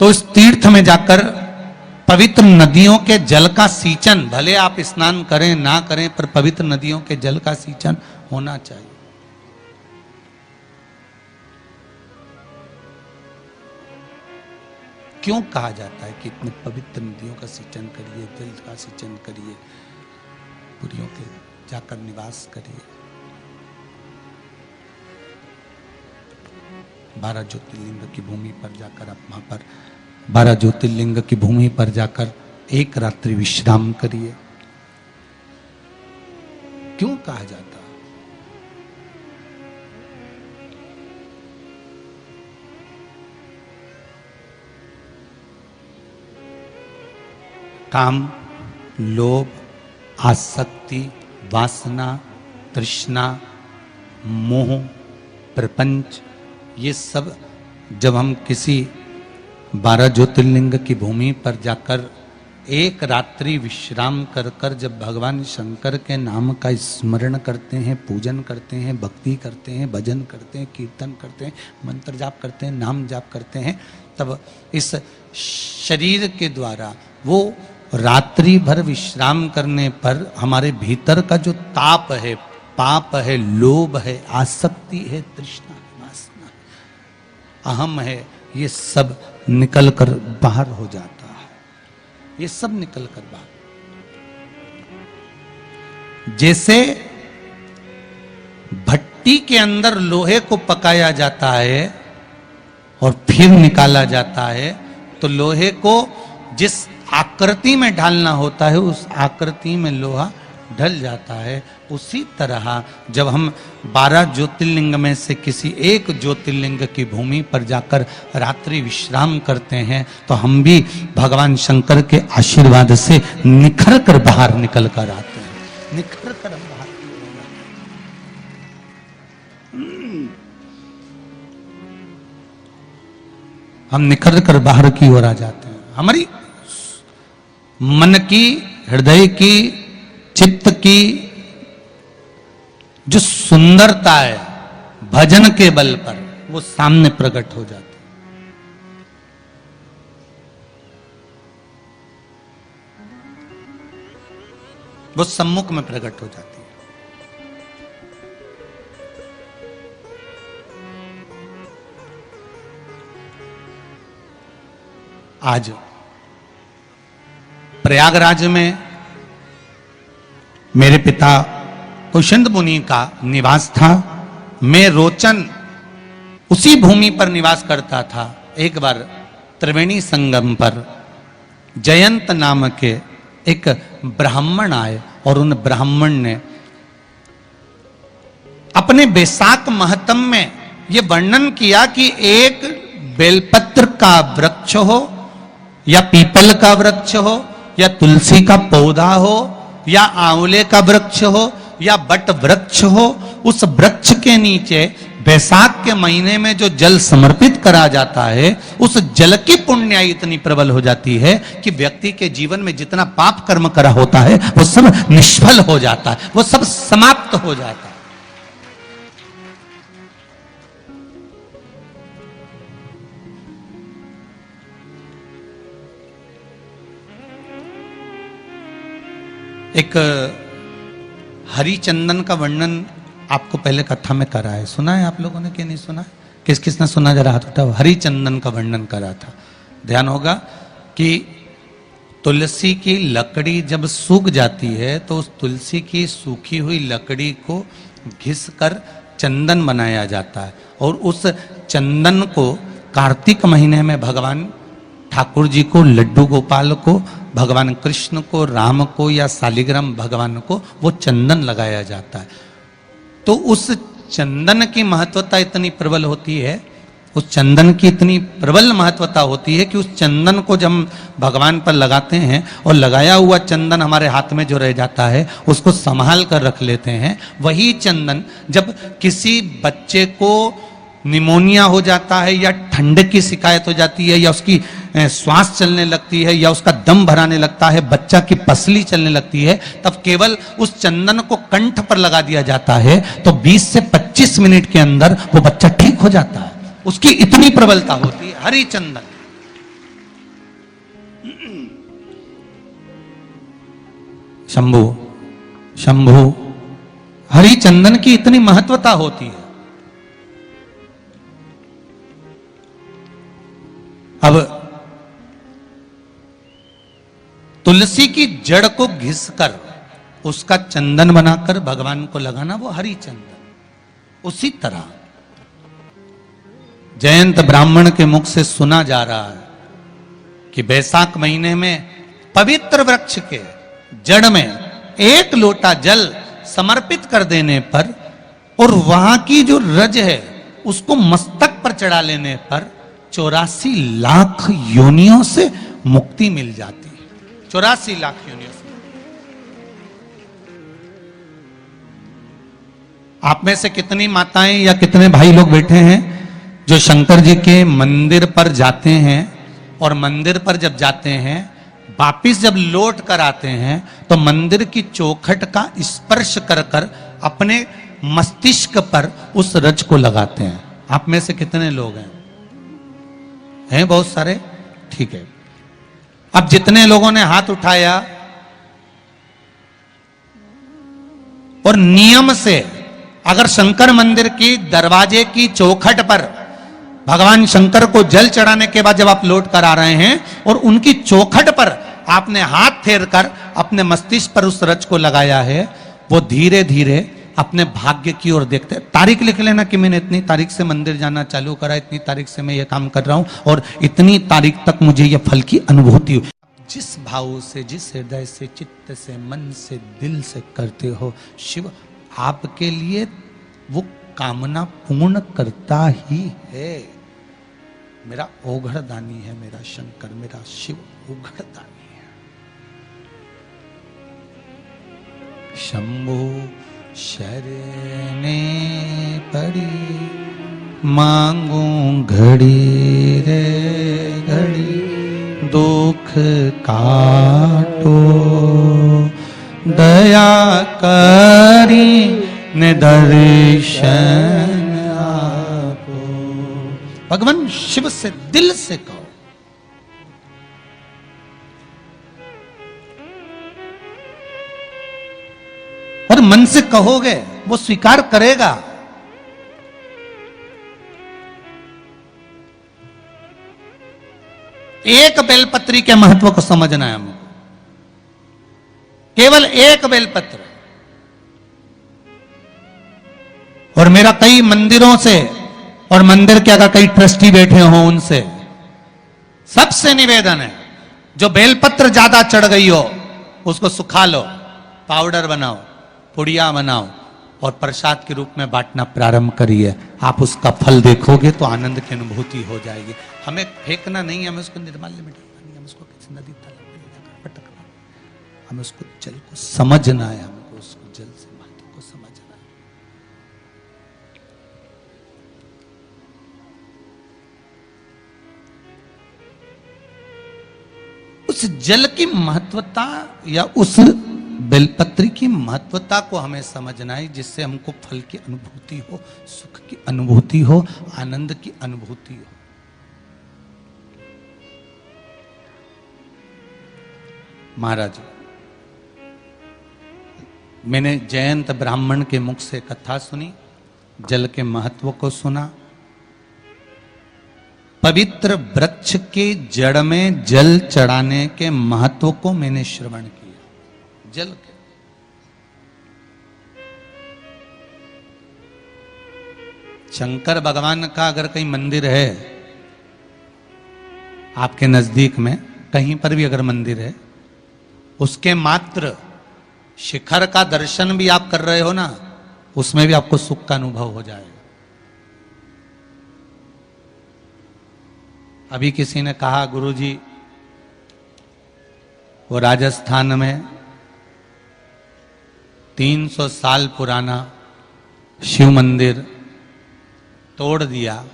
तो उस तीर्थ में जाकर पवित्र नदियों के जल का सींचन, भले आप स्नान करें ना करें, पर पवित्र नदियों के जल का सींचन होना चाहिए। क्यों कहा जाता है कि इतने पवित्र नदियों का सिंचन करिए, जल का सिंचन करिए, पुरियों के जाकर निवास करिए। 12 ज्योतिर्लिंग की भूमि पर जाकर आप वहां पर 12 ज्योतिर्लिंग की भूमि पर जाकर एक रात्रि विश्राम करिए। क्यों कहा जाता? काम, लोभ, आसक्ति, वासना, तृष्णा, मोह, प्रपंच, ये सब जब हम किसी 12 ज्योतिर्लिंग की भूमि पर जाकर एक रात्रि विश्राम कर कर जब भगवान शंकर के नाम का स्मरण करते हैं, पूजन करते हैं, भक्ति करते हैं, भजन करते हैं, कीर्तन करते हैं, मंत्र जाप करते हैं, नाम जाप करते हैं, तब इस शरीर के द्वारा वो रात्रि भर विश्राम करने पर हमारे भीतर का जो ताप है, पाप है, लोभ है, आसक्ति है, तृष्णा है, वासना है, अहम है, ये सब निकल कर बाहर हो जाता है। ये सब निकल कर बाहर, जैसे भट्टी के अंदर लोहे को पकाया जाता है और फिर निकाला जाता है, तो लोहे को जिस आकृति में ढालना होता है उस आकृति में लोहा ढल जाता है। उसी तरह जब हम 12 ज्योतिर्लिंग में से किसी एक ज्योतिर्लिंग की भूमि पर जाकर रात्रि विश्राम करते हैं तो हम भी भगवान शंकर के आशीर्वाद से निखर कर बाहर निकल कर आते हैं। निखर कर हम बाहर हम निखर कर बाहर की ओर आ जाते हैं। हमारी मन की, हृदय की, चित्त की जो सुंदरता है भजन के बल पर, वो सामने प्रकट हो जाती है। वो सम्मुख में प्रकट हो जाती है। आज प्रयागराज में मेरे पिता कुशिंद मुनि का निवास था। मैं रोचन उसी भूमि पर निवास करता था। एक बार त्रिवेणी संगम पर जयंत नाम के एक ब्राह्मण आए और उन ब्राह्मण ने अपने बैसाख महत्म में यह वर्णन किया कि एक बेलपत्र का वृक्ष हो या पीपल का वृक्ष हो या तुलसी का पौधा हो या आंवले का वृक्ष हो या बट वृक्ष हो, उस वृक्ष के नीचे बैसाख के महीने में जो जल समर्पित करा जाता है, उस जल की पुण्याई इतनी प्रबल हो जाती है कि व्यक्ति के जीवन में जितना पाप कर्म करा होता है वो सब निष्फल हो जाता है, वो सब समाप्त हो जाता है। एक हरिचंदन का वर्णन आपको पहले कथा में करा है, सुना है आप लोगों ने कि नहीं सुना है? किस किसने सुना, जरा हाथ उठाओ। हरिचंदन का वर्णन करा था। ध्यान होगा कि तुलसी की लकड़ी जब सूख जाती है तो उस तुलसी की सूखी हुई लकड़ी को घिस कर चंदन बनाया जाता है, और उस चंदन को कार्तिक महीने में भगवान ठाकुर जी को, लड्डू गोपाल को, भगवान कृष्ण को, राम को या शालिग्राम भगवान को वो चंदन लगाया जाता है। तो उस चंदन की महत्वता इतनी प्रबल होती है, उस चंदन की इतनी प्रबल महत्वता होती है कि उस चंदन को जब हम भगवान पर लगाते हैं और लगाया हुआ चंदन हमारे हाथ में जो रह जाता है उसको संभाल कर रख लेते हैं। वही चंदन जब किसी बच्चे को निमोनिया हो जाता है या ठंड की शिकायत हो जाती है या उसकी श्वास चलने लगती है या उसका दम भराने लगता है, बच्चा की पसली चलने लगती है, तब केवल उस चंदन को कंठ पर लगा दिया जाता है तो 20 से 25 मिनट के अंदर वो बच्चा ठीक हो जाता है। उसकी इतनी प्रबलता होती है हरि चंदन। शंभु शंभु हरि चंदन की इतनी महत्वता होती है। अब तुलसी की जड़ को घिसकर उसका चंदन बनाकर भगवान को लगाना, वो हरि चंदन। उसी तरह जयंत ब्राह्मण के मुख से सुना जा रहा है कि वैशाख महीने में पवित्र वृक्ष के जड़ में एक लोटा जल समर्पित कर देने पर और वहां की जो रज है उसको मस्तक पर चढ़ा लेने पर 84 लाख योनियों से मुक्ति मिल जाती है। 84 लाख योनियों से। आप में से कितनी माताएं या कितने भाई लोग बैठे हैं जो शंकर जी के मंदिर पर जाते हैं और मंदिर पर जब जाते हैं वापिस जब लौट कर आते हैं तो मंदिर की चौखट का स्पर्श कर कर अपने मस्तिष्क पर उस रज को लगाते हैं? आप में से कितने लोग हैं बहुत सारे, ठीक है। अब जितने लोगों ने हाथ उठाया और नियम से अगर शंकर मंदिर की दरवाजे की चौखट पर भगवान शंकर को जल चढ़ाने के बाद जब आप लौट कर आ रहे हैं और उनकी चौखट पर आपने हाथ फेर कर अपने मस्तिष्क पर उस रज को लगाया है, वो धीरे धीरे अपने भाग्य की ओर देखते हैं। तारीख लिख लेना कि मैंने इतनी तारीख से मंदिर जाना चालू करा, इतनी तारीख से मैं ये काम कर रहा हूं और इतनी तारीख तक मुझे ये फल की अनुभूति हुई। जिस भाव से, जिस हृदय से, चित्त से, मन से, दिल से करते हो, शिव आपके लिए वो कामना पूर्ण करता ही है। मेरा ओघड़ दानी है, मेरा शंकर, मेरा शिव ओघड़ दानी है। शंभो शरणे पड़ी मांगू घड़ी रे घड़ी, दुख काटो दया करी ने दर्शन आपो। भगवान शिव से दिल से कहो। और मन से कहोगे वो स्वीकार करेगा। एक बेलपत्री के महत्व को समझना है हमको। केवल एक बेलपत्र। और मेरा कई मंदिरों से और मंदिर के अगर कई ट्रस्टी बैठे हो उनसे सबसे निवेदन है, जो बेलपत्र ज्यादा चढ़ गई हो उसको सुखा लो, पाउडर बनाओ, पुड़िया बनाओ और प्रसाद के रूप में बांटना प्रारंभ करिए। आप उसका फल देखोगे तो आनंद की अनुभूति हो जाएगी। हमें फेंकना नहीं है, हमें उसको निर्माल्य में डालना नहीं, हमें उसको किसी नदी तालाब में ले जाकर पटकना, हमें उसको जल को समझना है, हमको उसको जल से महत्व को समझना है। उस जल की महत्वता या उस बेलपत्री की महत्वता को हमें समझना है, जिससे हमको फल की अनुभूति हो, सुख की अनुभूति हो, आनंद की अनुभूति हो। महाराज मैंने जयंत ब्राह्मण के मुख से कथा सुनी, जल के महत्व को सुना, पवित्र वृक्ष के जड़ में जल चढ़ाने के महत्व को मैंने श्रवण किया। जल के शंकर भगवान का अगर कहीं मंदिर है आपके नजदीक में, कहीं पर भी अगर मंदिर है, उसके मात्र शिखर का दर्शन भी आप कर रहे हो ना, उसमें भी आपको सुख का अनुभव हो जाएगा। अभी किसी ने कहा गुरुजी वो राजस्थान में 300 साल पुराना शिव मंदिर तोड़ दिया,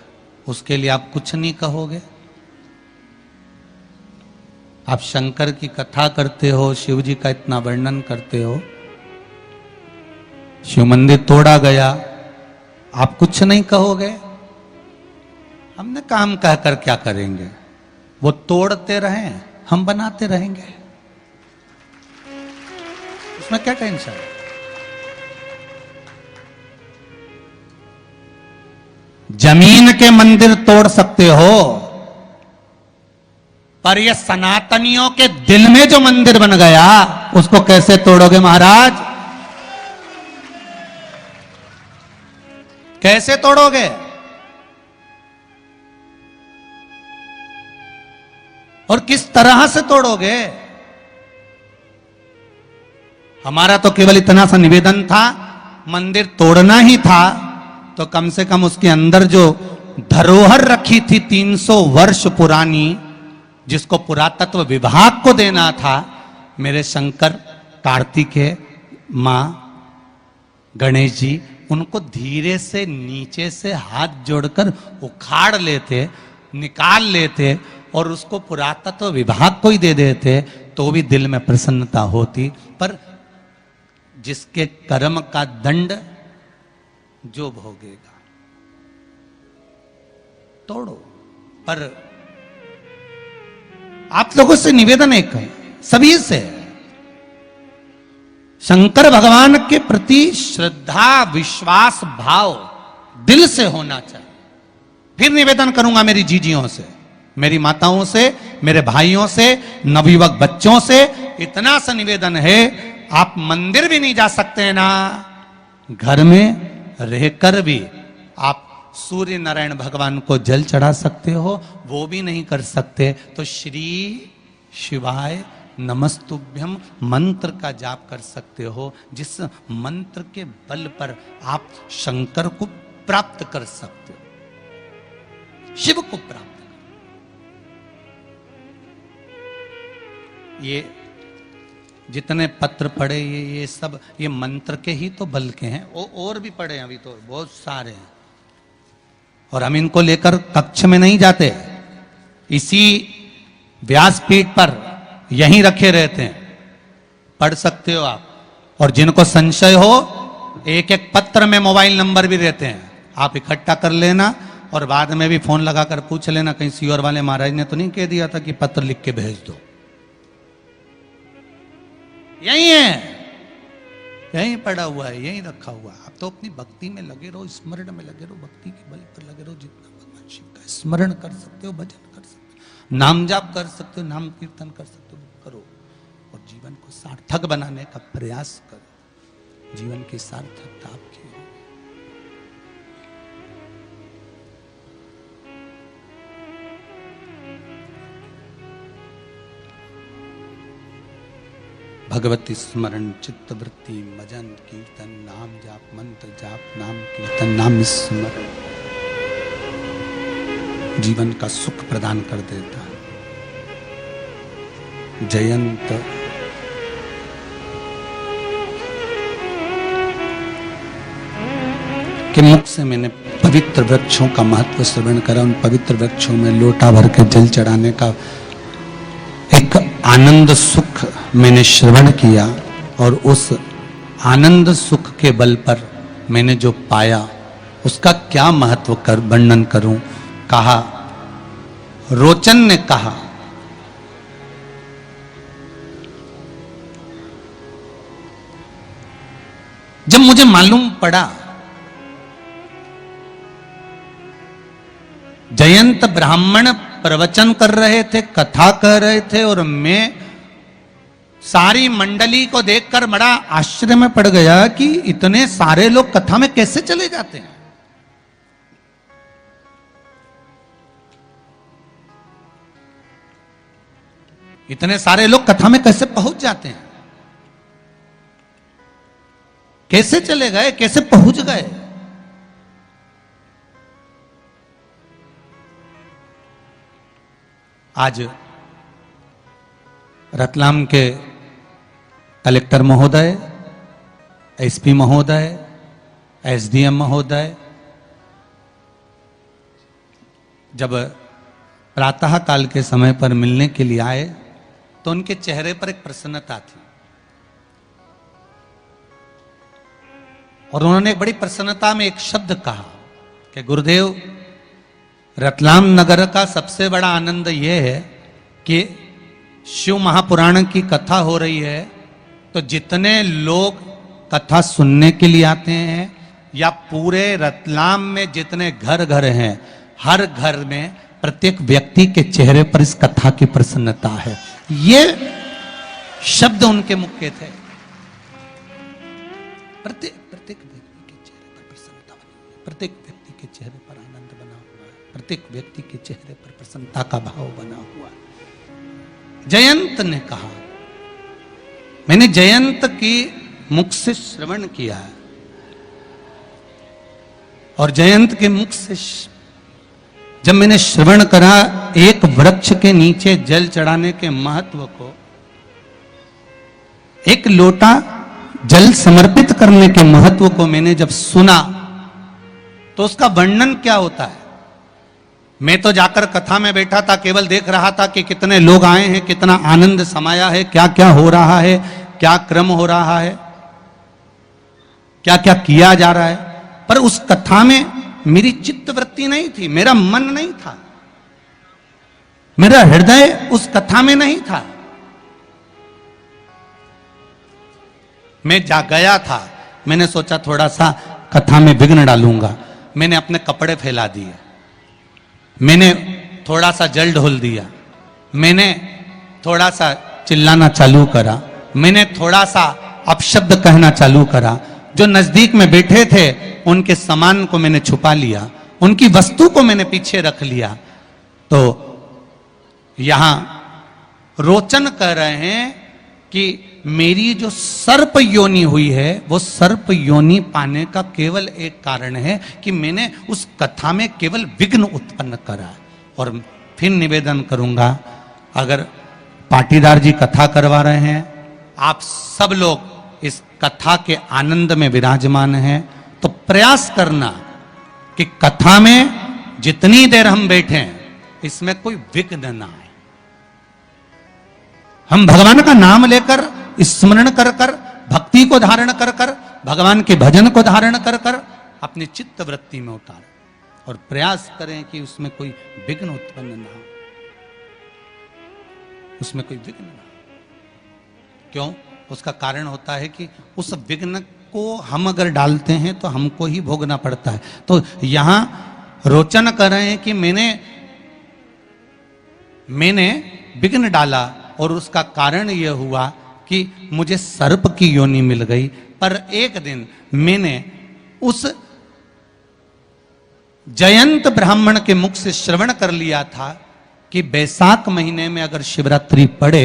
उसके लिए आप कुछ नहीं कहोगे? आप शंकर की कथा करते हो, शिव जी का इतना वर्णन करते हो, शिव मंदिर तोड़ा गया, आप कुछ नहीं कहोगे? हमने काम कहकर क्या करेंगे? वो तोड़ते रहें, हम बनाते रहेंगे, उसमें क्या टेंशन है? जमीन के मंदिर तोड़ सकते हो, पर ये सनातनियों के दिल में जो मंदिर बन गया उसको कैसे तोड़ोगे महाराज? कैसे तोड़ोगे? और किस तरह से तोड़ोगे? हमारा तो केवल इतना सा निवेदन था, मंदिर तोड़ना ही था तो कम से कम उसके अंदर जो धरोहर रखी थी 300 वर्ष पुरानी, जिसको पुरातत्व विभाग को देना था, मेरे शंकर, कार्तिकेय, मां, गणेश जी, उनको धीरे से नीचे से हाथ जोड़कर उखाड़ लेते, निकाल लेते और उसको पुरातत्व विभाग को ही दे देते तो भी दिल में प्रसन्नता होती। पर जिसके कर्म का दंड जो भोगेगा। तोड़ो। पर आप लोगों से निवेदन एक है, सभी से, शंकर भगवान के प्रति श्रद्धा, विश्वास, भाव दिल से होना चाहिए। फिर निवेदन करूंगा मेरी जीजियों से, मेरी माताओं से, मेरे भाइयों से, नवयुवक बच्चों से इतना सा निवेदन है, आप मंदिर भी नहीं जा सकते ना, घर में रहकर भी आप सूर्य नारायण भगवान को जल चढ़ा सकते हो, वो भी नहीं कर सकते तो श्री शिवाय नमस्तुभ्यम मंत्र का जाप कर सकते हो, जिस मंत्र के बल पर आप शंकर को प्राप्त कर सकते हो, शिव को प्राप्त। ये जितने पत्र पढ़े, ये सब ये मंत्र के ही तो बल के हैं, और भी पढ़े अभी तो बहुत सारे हैं, और हम इनको लेकर कक्ष में नहीं जाते, इसी व्यासपीठ पर यहीं रखे रहते हैं, पढ़ सकते हो आप। और जिनको संशय हो, एक एक पत्र में मोबाइल नंबर भी रहते हैं, आप इकट्ठा कर लेना और बाद में भी फोन लगाकर पूछ लेना, कहीं सीओर वाले महाराज ने तो नहीं कह दिया था कि पत्र लिख के भेज दो। यही है, यहीं पड़ा हुआ है, यहीं रखा हुआ है। आप तो अपनी भक्ति में लगे रहो, स्मरण में लगे रहो, भक्ति के बल पर लगे रहो। जितना भगवान शिव का स्मरण कर सकते हो, भजन कर सकते हो, नाम जाप कर सकते हो, नाम कीर्तन कर सकते हो, करो। और जीवन को सार्थक बनाने का प्रयास करो, जीवन की सार्थकता आपकी हो। भगवती स्मरण, चित्त वृत्ति, भजन कीर्तन, नाम जाप, मंत्र जाप, नाम कीर्तन, नाम स्मरण जीवन का सुख प्रदान कर देता है। जयंत के मुख से मैंने पवित्र वृक्षों का महत्व श्रवण करा। उन पवित्र वृक्षों में लोटा भर के जल चढ़ाने का एक आनंद सुख मैंने श्रवण किया, और उस आनंद सुख के बल पर मैंने जो पाया उसका क्या महत्व कर वर्णन करूं। कहा, रोचन ने कहा, जब मुझे मालूम पड़ा जयंत ब्राह्मण प्रवचन कर रहे थे, कथा कह रहे थे, और मैं सारी मंडली को देखकर बड़ा आश्चर्य में पड़ गया कि इतने सारे लोग कथा में कैसे चले जाते हैं। इतने सारे लोग कथा में कैसे पहुंच जाते हैं, कैसे चले गए, कैसे पहुंच गए। आज रतलाम के कलेक्टर महोदय, एसपी महोदय, एसडीएम महोदय जब प्रातः काल के समय पर मिलने के लिए आए तो उनके चेहरे पर एक प्रसन्नता थी, और उन्होंने एक बड़ी प्रसन्नता में एक शब्द कहा कि गुरुदेव, रतलाम नगर का सबसे बड़ा आनंद यह है कि शिव महापुराण की कथा हो रही है तो जितने लोग कथा सुनने के लिए आते हैं, या पूरे रतलाम में जितने घर घर हैं, हर घर में प्रत्येक व्यक्ति के चेहरे पर इस कथा की प्रसन्नता है। ये शब्द उनके मुख के थे। प्रत्येक व्यक्ति के चेहरे पर प्रसन्नता बनी हुई है, प्रत्येक व्यक्ति के चेहरे पर आनंद बना हुआ है, प्रत्येक व्यक्ति के चेहरे पर प्रसन्नता का भाव बना हुआ है। जयंत ने कहा, मैंने जयंत की मुख से श्रवण किया है, और जयंत के मुख से जब मैंने श्रवण करा एक वृक्ष के नीचे जल चढ़ाने के महत्व को, एक लोटा जल समर्पित करने के महत्व को मैंने जब सुना तो उसका वर्णन क्या होता है। मैं तो जाकर कथा में बैठा था, केवल देख रहा था कि कितने लोग आए हैं, कितना आनंद समाया है, क्या क्या हो रहा है, क्या क्रम हो रहा है, क्या क्या किया जा रहा है। पर उस कथा में मेरी चित्तवृत्ति नहीं थी, मेरा मन नहीं था, मेरा हृदय उस कथा में नहीं था। मैं जा गया था, मैंने सोचा थोड़ा सा कथा में विघ्न डालूंगा, मैंने अपने कपड़े फैला दिए, मैंने थोड़ा सा जल ढोल दिया, मैंने थोड़ा सा चिल्लाना चालू करा, मैंने थोड़ा सा अपशब्द कहना चालू करा। जो नजदीक में बैठे थे उनके सामान को मैंने छुपा लिया, उनकी वस्तु को मैंने पीछे रख लिया। तो यहां रोचन कह रहे हैं कि मेरी जो सर्प योनि हुई है वो सर्प योनि पाने का केवल एक कारण है कि मैंने उस कथा में केवल विघ्न उत्पन्न करा। और फिर निवेदन करूंगा, अगर पाटीदार जी कथा करवा रहे हैं, आप सब लोग इस कथा के आनंद में विराजमान हैं, तो प्रयास करना कि कथा में जितनी देर हम बैठे इसमें कोई विघ्न ना आए। हम भगवान का नाम लेकर, स्मरण कर कर, भक्ति को धारण कर कर, भगवान के भजन को धारण कर कर अपनी चित्त वृत्ति में उतारें और प्रयास करें कि उसमें कोई विघ्न उत्पन्न ना हो, उसमें कोई विघ्न ना हो। क्यों? उसका कारण होता है कि उस विघ्न को हम अगर डालते हैं तो हमको ही भोगना पड़ता है। तो यहां रोचन कर रहे हैं कि मैंने विघ्न डाला और उसका कारण यह हुआ कि मुझे सर्प की योनि मिल गई। पर एक दिन मैंने उस जयंत ब्राह्मण के मुख से श्रवण कर लिया था कि बैसाख महीने में अगर शिवरात्रि पड़े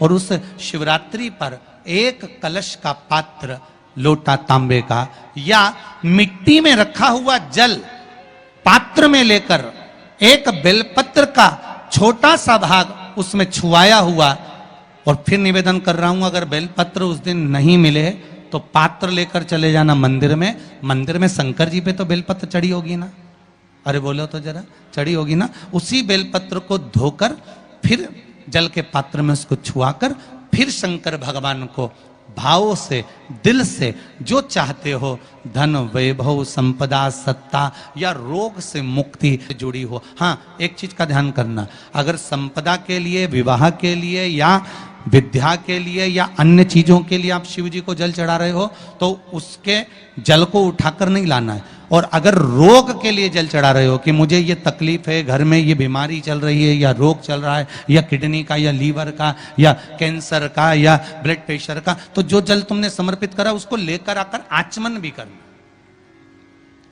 और उस शिवरात्रि पर एक कलश का पात्र, लोटा तांबे का या मिट्टी में रखा हुआ जल पात्र में लेकर एक बेलपत्र का छोटा सा भाग उसमें छुआया हुआ, और फिर निवेदन कर रहा हूं अगर बेलपत्र उस दिन नहीं मिले तो पात्र लेकर चले जाना मंदिर में। मंदिर में शंकर जी पे तो बेलपत्र चढ़ी होगी ना, अरे बोलो तो जरा, चढ़ी होगी ना। उसी बेलपत्र को धोकर फिर जल के पात्र में उसको छुआकर फिर शंकर भगवान को भाव से, दिल से जो चाहते हो, धन, वैभव, संपदा, सत्ता या रोग से मुक्ति जुड़ी हो। हाँ, एक चीज का ध्यान करना, अगर संपदा के लिए, विवाह के लिए या विद्या के लिए या अन्य चीजों के लिए आप शिव जी को जल चढ़ा रहे हो तो उसके जल को उठाकर नहीं लाना है। और अगर रोग के लिए जल चढ़ा रहे हो कि मुझे ये तकलीफ है, घर में ये बीमारी चल रही है, या रोग चल रहा है, या किडनी का, या लीवर का, या कैंसर का, या ब्लड प्रेशर का, तो जो जल तुमने समर्पित करा उसको लेकर आकर आचमन भी करना।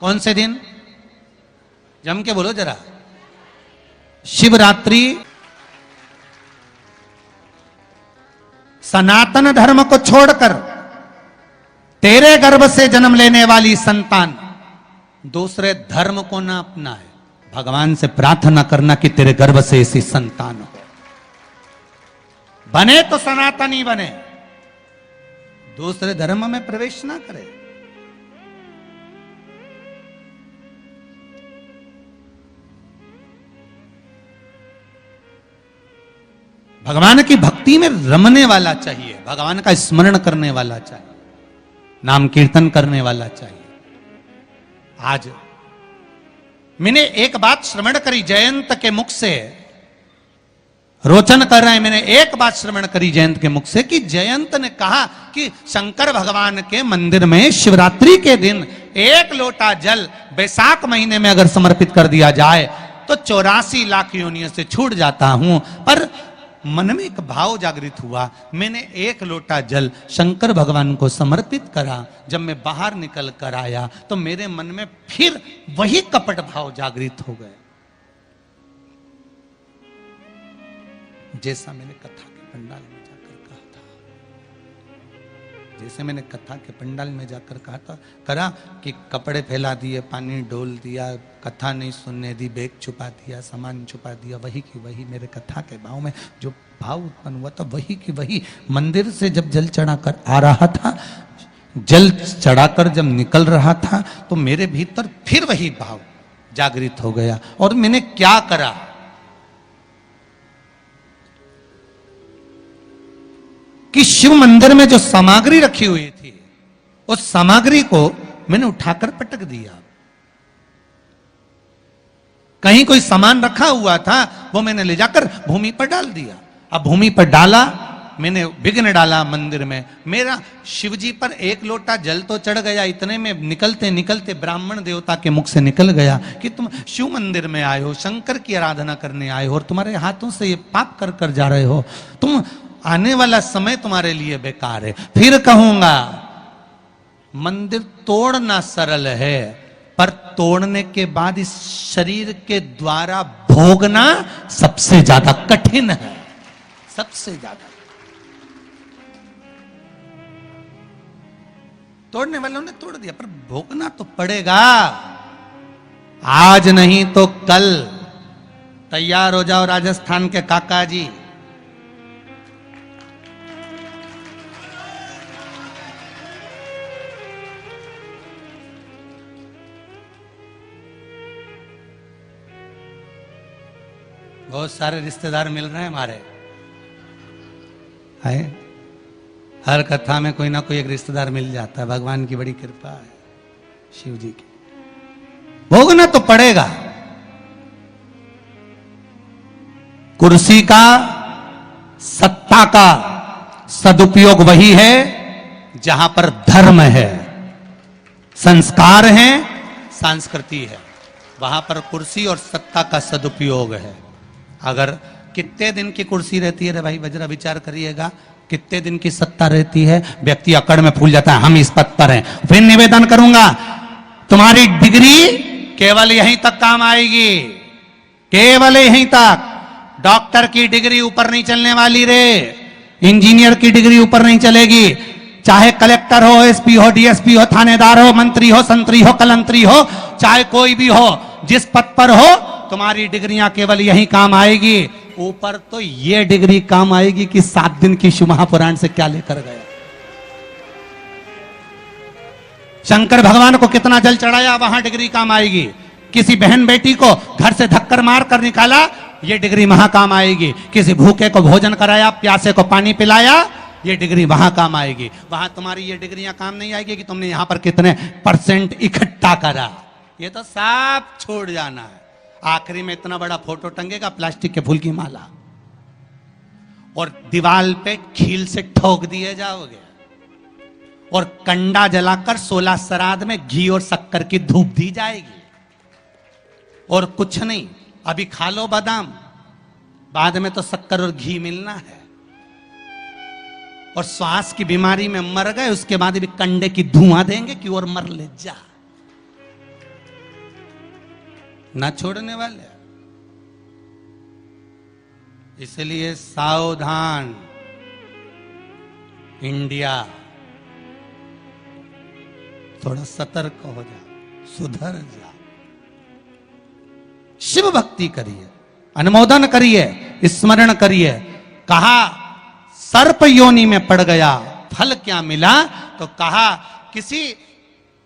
कौन से दिन? जम के बोलो जरा। शिवरात्रि सनातन धर्म को छोड़कर तेरे गर्भ से जन्म लेने वाली संतान दूसरे धर्म को ना अपनाए। भगवान से प्रार्थना करना कि तेरे गर्भ से ऐसी संतान हो, बने तो सनातनी बने, दूसरे धर्म में प्रवेश ना करे। भगवान की भक्ति में रमने वाला चाहिए, भगवान का स्मरण करने वाला चाहिए, नाम कीर्तन करने वाला चाहिए। आज मैंने एक बात श्रवण करी जयंत के मुख से, रोचन कर रहे हैं, मैंने एक बात श्रवण करी जयंत के मुख से कि जयंत ने कहा कि शंकर भगवान के मंदिर में शिवरात्रि के दिन 1 लोटा जल बैसाख महीने में अगर समर्पित कर दिया जाए तो 84 लाख योनियों से छूट जाता हूं। पर मन में एक भाव जागृत हुआ, मैंने 1 लोटा जल शंकर भगवान को समर्पित करा, जब मैं बाहर निकल कर आया तो मेरे मन में फिर वही कपट भाव जागृत हो गए, जैसा मैंने कथा के पंडाल में जाकर कहा था, जैसे मैंने कथा के पंडाल में जाकर कहा था करा कि कपड़े फैला दिए, पानी डोल दिया, कथा नहीं सुनने दी, बैग छुपा दिया, सामान छुपा दिया, वही की वही मेरे कथा के भाव में जो भाव उत्पन्न हुआ था वही की वही मंदिर से जब जल चढ़ाकर आ रहा था, जल चढ़ाकर जब निकल रहा था तो मेरे भीतर फिर वही भाव जागृत हो गया। और मैंने क्या करा, कि शिव मंदिर में जो सामग्री रखी हुई थी उस सामग्री को मैंने उठाकर पटक दिया। कहीं कोई सामान रखा हुआ था वो मैंने ले जाकर भूमि पर डाल दिया। अब भूमि पर डाला, मैंने विघ्न डाला मंदिर में, मेरा शिवजी पर 1 लोटा जल तो चढ़ गया, इतने में निकलते निकलते ब्राह्मण देवता के मुख से निकल गया कि तुम शिव मंदिर में आए हो, शंकर की आराधना करने आए हो और तुम्हारे हाथों से ये पाप कर कर जा रहे हो, तुम आने वाला समय तुम्हारे लिए बेकार है। फिर कहूंगा मंदिर तोड़ना सरल है, पर तोड़ने के बाद इस शरीर के द्वारा भोगना सबसे ज्यादा कठिन है, सबसे ज्यादा। तोड़ने वालों ने तोड़ दिया पर भोगना तो पड़ेगा, आज नहीं तो कल। तैयार हो जाओ राजस्थान के काका जी, बहुत सारे रिश्तेदार मिल रहे हैं हमारे, है हर कथा में कोई ना कोई एक रिश्तेदार मिल जाता है, भगवान की बड़ी कृपा है, शिव जी की। भोगना तो पड़ेगा। कुर्सी का, सत्ता का सदुपयोग वही है जहां पर धर्म है, संस्कार है, संस्कृति है, वहां पर कुर्सी और सत्ता का सदुपयोग है। अगर कितने दिन की कुर्सी रहती है रे भाई, जरा विचार करिएगा, कितने दिन की सत्ता रहती है, व्यक्ति अकड़ में फूल जाता है, हम इस पद पर हैं। फिर निवेदन करूंगा, तुम्हारी डिग्री केवल यहीं तक काम आएगी, केवल यहीं तक। डॉक्टर की डिग्री ऊपर नहीं चलने वाली रे, इंजीनियर की डिग्री ऊपर नहीं चलेगी, चाहे कलेक्टर हो, एसपी हो, डीएसपी हो, थानेदार हो, मंत्री हो, संतरी हो, कलंतरी हो, चाहे कोई भी हो, जिस पद पर हो तुम्हारी डिग्रियां केवल यही काम आएगी। ऊपर तो ये डिग्री काम आएगी कि 7 दिन की शिव महापुराण से क्या लेकर गया। शंकर भगवान को कितना जल चढ़ाया, वहां डिग्री काम आएगी। किसी बहन बेटी को घर से धक्कर मार कर निकाला, ये डिग्री वहां काम आएगी। किसी भूखे को भोजन कराया, प्यासे को पानी पिलाया, ये डिग्री वहां काम आएगी। वहां तुम्हारी ये डिग्रियां काम नहीं आएगी कि तुमने यहां पर कितने % इकट्ठा करा, ये तो सब छोड़ जाना है। आखिरी में इतना बड़ा फोटो टंगेगा, प्लास्टिक के फूल की माला, और दीवाल पे खील से ठोक दिए जाओगे और कंडा जलाकर 16 श्राद्ध में घी और शक्कर की धूप दी जाएगी और कुछ नहीं। अभी खा लो बादाम, बाद में तो शक्कर और घी मिलना है। और श्वास की बीमारी में मर गए, उसके बाद भी कंडे की धुआं देंगे कि और मर ले जा, ना छोड़ने वाले। इसलिए सावधान इंडिया, थोड़ा सतर्क हो जा, सुधर जा। शिव भक्ति करिए, अनुमोदन करिए, स्मरण करिए। कहा सर्प योनि में पड़ गया, फल क्या मिला? तो कहा किसी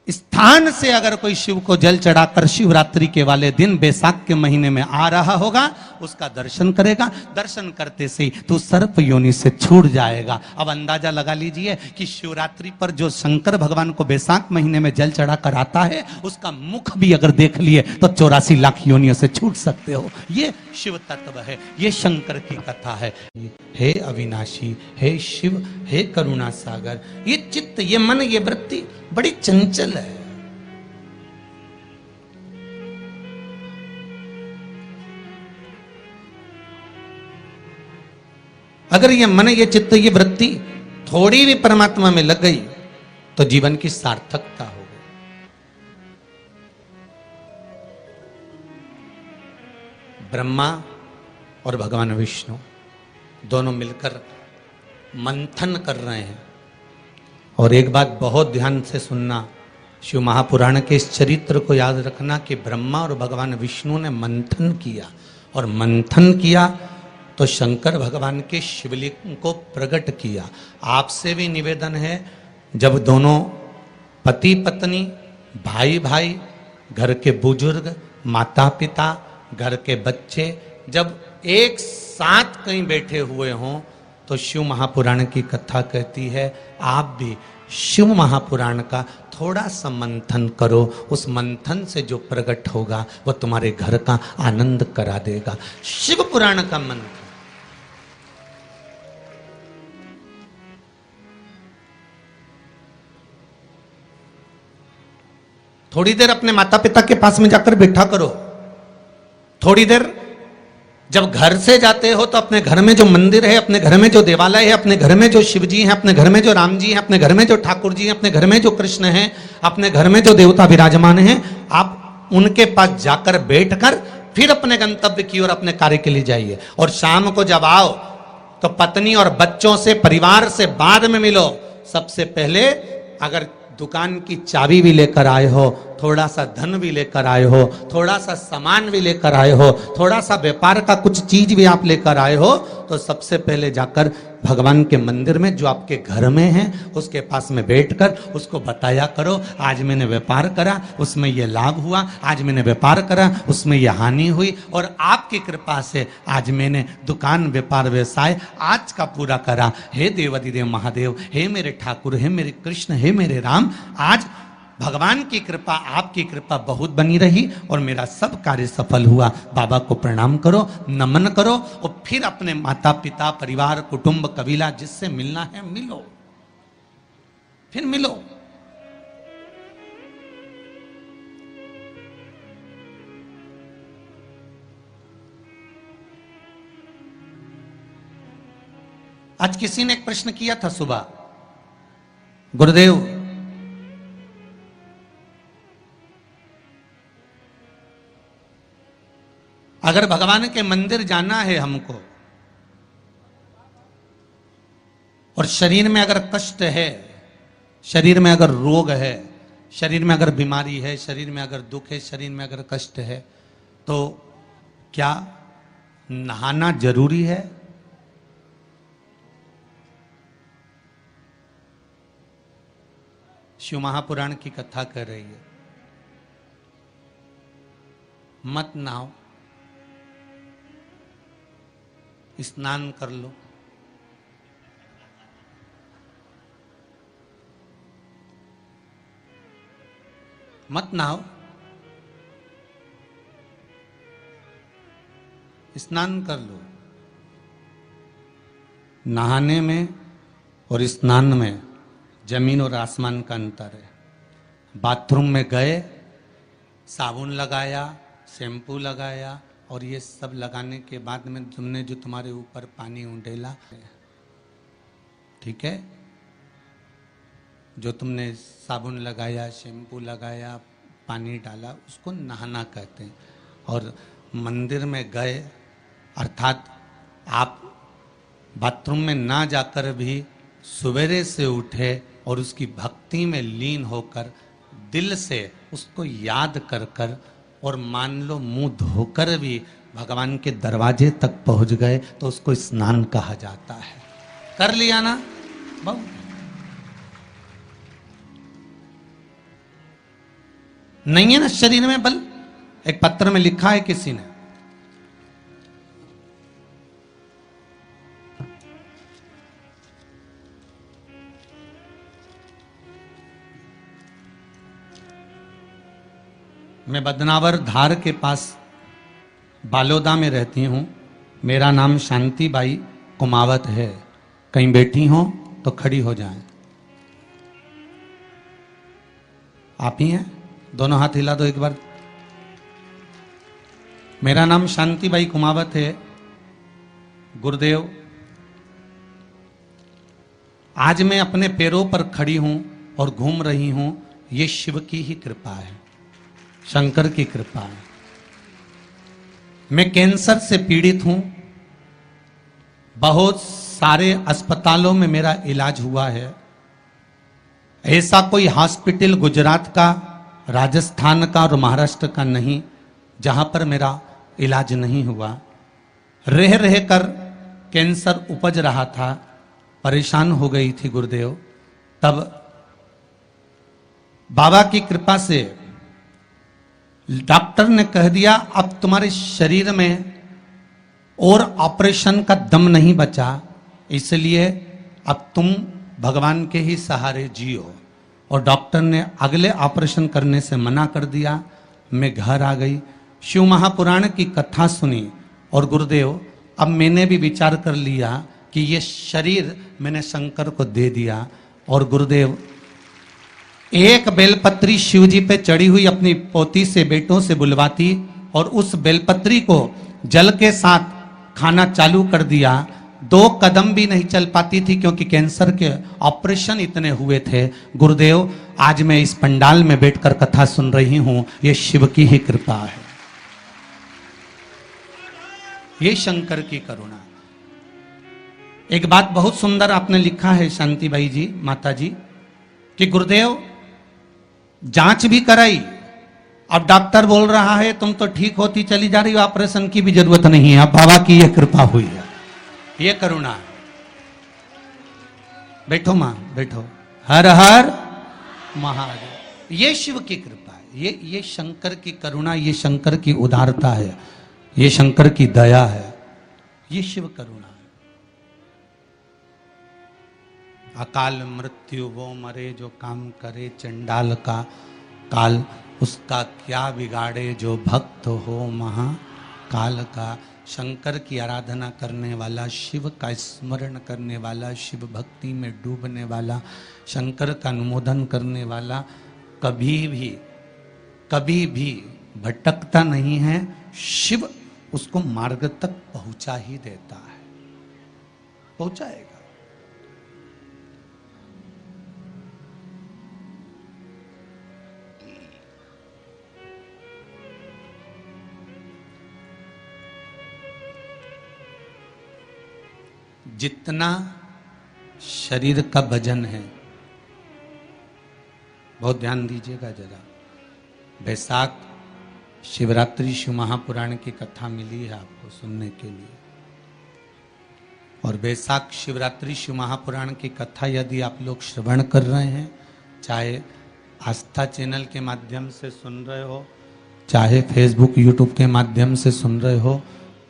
स्थान से अगर कोई शिव को जल चढ़ाकर शिवरात्रि के वाले दिन बैसाख के महीने में आ रहा होगा, उसका दर्शन करेगा, दर्शन करते से ही तो सर्प योनि से छूट जाएगा। अब अंदाजा लगा लीजिए कि शिवरात्रि पर जो शंकर भगवान को बैसाख महीने में जल चढ़ाकर आता है, उसका मुख भी अगर देख लिए तो 84 लाख योनियों से छूट सकते हो। ये शिव तत्व है, ये शंकर की कथा है। हे अविनाशी, हे शिव, हे करुणा सागर, ये चित्त, ये मन, ये वृत्ति बड़ी चंचल है। अगर ये मन, ये चित्त, ये वृत्ति थोड़ी भी परमात्मा में लग गई तो जीवन की सार्थकता हो गई। ब्रह्मा और भगवान विष्णु दोनों मिलकर मंथन कर रहे हैं। और एक बात बहुत ध्यान से सुनना, शिव महापुराण के इस चरित्र को याद रखना कि ब्रह्मा और भगवान विष्णु ने मंथन किया, और मंथन किया तो शंकर भगवान के शिवलिंग को प्रकट किया। आपसे भी निवेदन है, जब दोनों पति पत्नी, भाई भाई, घर के बुजुर्ग, माता पिता, घर के बच्चे जब एक साथ कहीं बैठे हुए हों, तो शिव महापुराण की कथा कहती है आप भी शिव महापुराण का थोड़ा सा मंथन करो। उस मंथन से जो प्रकट होगा वो तुम्हारे घर का आनंद करा देगा। शिव पुराण का मंथन। थोड़ी देर अपने माता पिता के पास में जाकर बैठा करो। थोड़ी देर जब घर से जाते हो तो अपने घर में जो मंदिर है, अपने घर में जो देवालय है, अपने घर में जो शिव जी हैं, अपने घर में जो राम जी हैं, अपने घर में जो ठाकुर जी हैं, अपने घर में जो कृष्ण हैं, अपने घर में जो देवता विराजमान हैं, आप उनके पास जाकर बैठकर फिर अपने गंतव्य की ओर अपने कार्य के लिए जाइए। और शाम को जब आओ तो पत्नी और बच्चों से, परिवार से बाद में मिलो। सबसे पहले अगर दुकान की चाबी भी लेकर आए हो, थोड़ा सा धन भी लेकर आए हो, थोड़ा सा सामान भी लेकर आए हो, थोड़ा सा व्यापार का कुछ चीज भी आप लेकर आए हो, तो सबसे पहले जाकर भगवान के मंदिर में जो आपके घर में है उसके पास में बैठकर उसको बताया करो, आज मैंने व्यापार करा उसमें ये लाभ हुआ, आज मैंने व्यापार करा उसमें ये हानि हुई, और आपकी कृपा से आज मैंने दुकान, व्यापार, व्यवसाय आज का पूरा करा। हे देवाधिदेव महादेव, हे मेरे ठाकुर, हे मेरे कृष्ण, हे मेरे राम, आज भगवान की कृपा, आपकी कृपा बहुत बनी रही और मेरा सब कार्य सफल हुआ। बाबा को प्रणाम करो, नमन करो, और फिर अपने माता पिता, परिवार, कुटुंब, कबीला जिससे मिलना है मिलो, फिर मिलो। आज किसी ने एक प्रश्न किया था सुबह, गुरुदेव अगर भगवान के मंदिर जाना है हमको और शरीर में अगर कष्ट है, शरीर में अगर रोग है, शरीर में अगर बीमारी है, शरीर में अगर दुख है, शरीर में अगर कष्ट है, तो क्या नहाना जरूरी है? शिव महापुराण की कथा कह रही है मत नहाओ, स्नान कर लो। मत नहाओ, स्नान कर लो। नहाने में और स्नान में जमीन और आसमान का अंतर है। बाथरूम में गए, साबुन लगाया, शैम्पू लगाया, और ये सब लगाने के बाद में तुमने जो तुम्हारे ऊपर पानी उंडेला, ठीक है, जो तुमने साबुन लगाया, शैम्पू लगाया, पानी डाला, उसको नहाना कहते हैं। और मंदिर में गए, अर्थात आप बाथरूम में ना जाकर भी सवेरे से उठे और उसकी भक्ति में लीन होकर दिल से उसको याद कर कर, और मान लो मुंह धोकर भी भगवान के दरवाजे तक पहुंच गए, तो उसको स्नान कहा जाता है। कर लिया ना बहुत। नहीं है ना शरीर में बल। एक पत्र में लिखा है किसी ने, मैं बदनावर धार के पास बालोदा में रहती हूँ। मेरा नाम शांति बाई कुमावत है। कहीं बैठी हो तो खड़ी हो जाएं। आप ही हैं? दोनों हाथ हिला दो एक बार। मेरा नाम शांति बाई कुमावत है। गुरुदेव, आज मैं अपने पैरों पर खड़ी हूं और घूम रही हूं, ये शिव की ही कृपा है, शंकर की कृपा है। मैं कैंसर से पीड़ित हूं। बहुत सारे अस्पतालों में मेरा इलाज हुआ है। ऐसा कोई हॉस्पिटल गुजरात का, राजस्थान का और महाराष्ट्र का नहीं जहां पर मेरा इलाज नहीं हुआ। रह रह कर कैंसर उपज रहा था, परेशान हो गई थी गुरुदेव। तब बाबा की कृपा से डॉक्टर ने कह दिया, अब तुम्हारे शरीर में और ऑपरेशन का दम नहीं बचा, इसलिए अब तुम भगवान के ही सहारे जियो। और डॉक्टर ने अगले ऑपरेशन करने से मना कर दिया। मैं घर आ गई, शिव महापुराण की कथा सुनी, और गुरुदेव अब मैंने भी विचार कर लिया कि ये शरीर मैंने शंकर को दे दिया। और गुरुदेव, एक बेलपत्री शिव जी पे चढ़ी हुई अपनी पोती से, बेटों से बुलवाती, और उस बेलपत्री को जल के साथ खाना चालू कर दिया। 2 कदम भी नहीं चल पाती थी क्योंकि कैंसर के ऑपरेशन इतने हुए थे। गुरुदेव, आज मैं इस पंडाल में बैठकर कथा सुन रही हूं, ये शिव की ही कृपा है, ये शंकर की करुणा। एक बात बहुत सुंदर आपने लिखा है शांतिबाई जी, माता जी, कि गुरुदेव जांच भी कराई, अब डॉक्टर बोल रहा है तुम तो ठीक होती चली जा रही हो, ऑपरेशन की भी जरूरत नहीं है। अब बाबा की यह कृपा हुई है, ये करुणा है। बैठो मां, बैठो। हर हर महादेव। ये शिव की कृपा है, ये शंकर की करुणा, ये शंकर की उदारता है, ये शंकर की दया है, ये शिव करुणा है। अकाल मृत्यु वो मरे जो काम करे, चंडाल का काल उसका क्या बिगाड़े, जो भक्त हो महाकाल का। शंकर की आराधना करने वाला, शिव का स्मरण करने वाला, शिव भक्ति में डूबने वाला, शंकर का अनुमोदन करने वाला कभी भी भटकता नहीं है। शिव उसको मार्ग तक पहुंचा ही देता है, पहुंचाएगा। जितना शरीर का वजन है, बहुत ध्यान दीजिएगा जरा। बैसाख शिवरात्रि शिव महापुराण की कथा मिली है आपको सुनने के लिए, और बैसाख शिवरात्रि शिव महापुराण की कथा यदि आप लोग श्रवण कर रहे हैं, चाहे आस्था चैनल के माध्यम से सुन रहे हो, चाहे फेसबुक यूट्यूब के माध्यम से सुन रहे हो,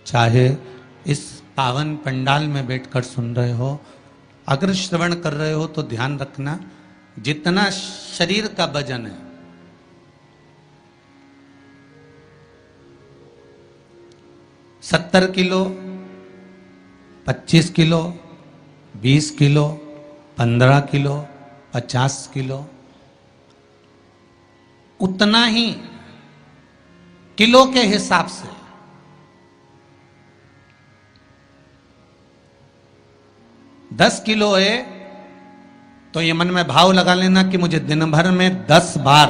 चाहे इस पावन पंडाल में बैठकर सुन रहे हो, अगर श्रवण कर रहे हो तो ध्यान रखना, जितना शरीर का वजन है, 70 kilo, 25 kilo, 20 kilo, 15 kilo, 50 kilo, उतना ही किलो के हिसाब से दस किलो है तो ये मन में भाव लगा लेना कि मुझे दिन भर में 10 बार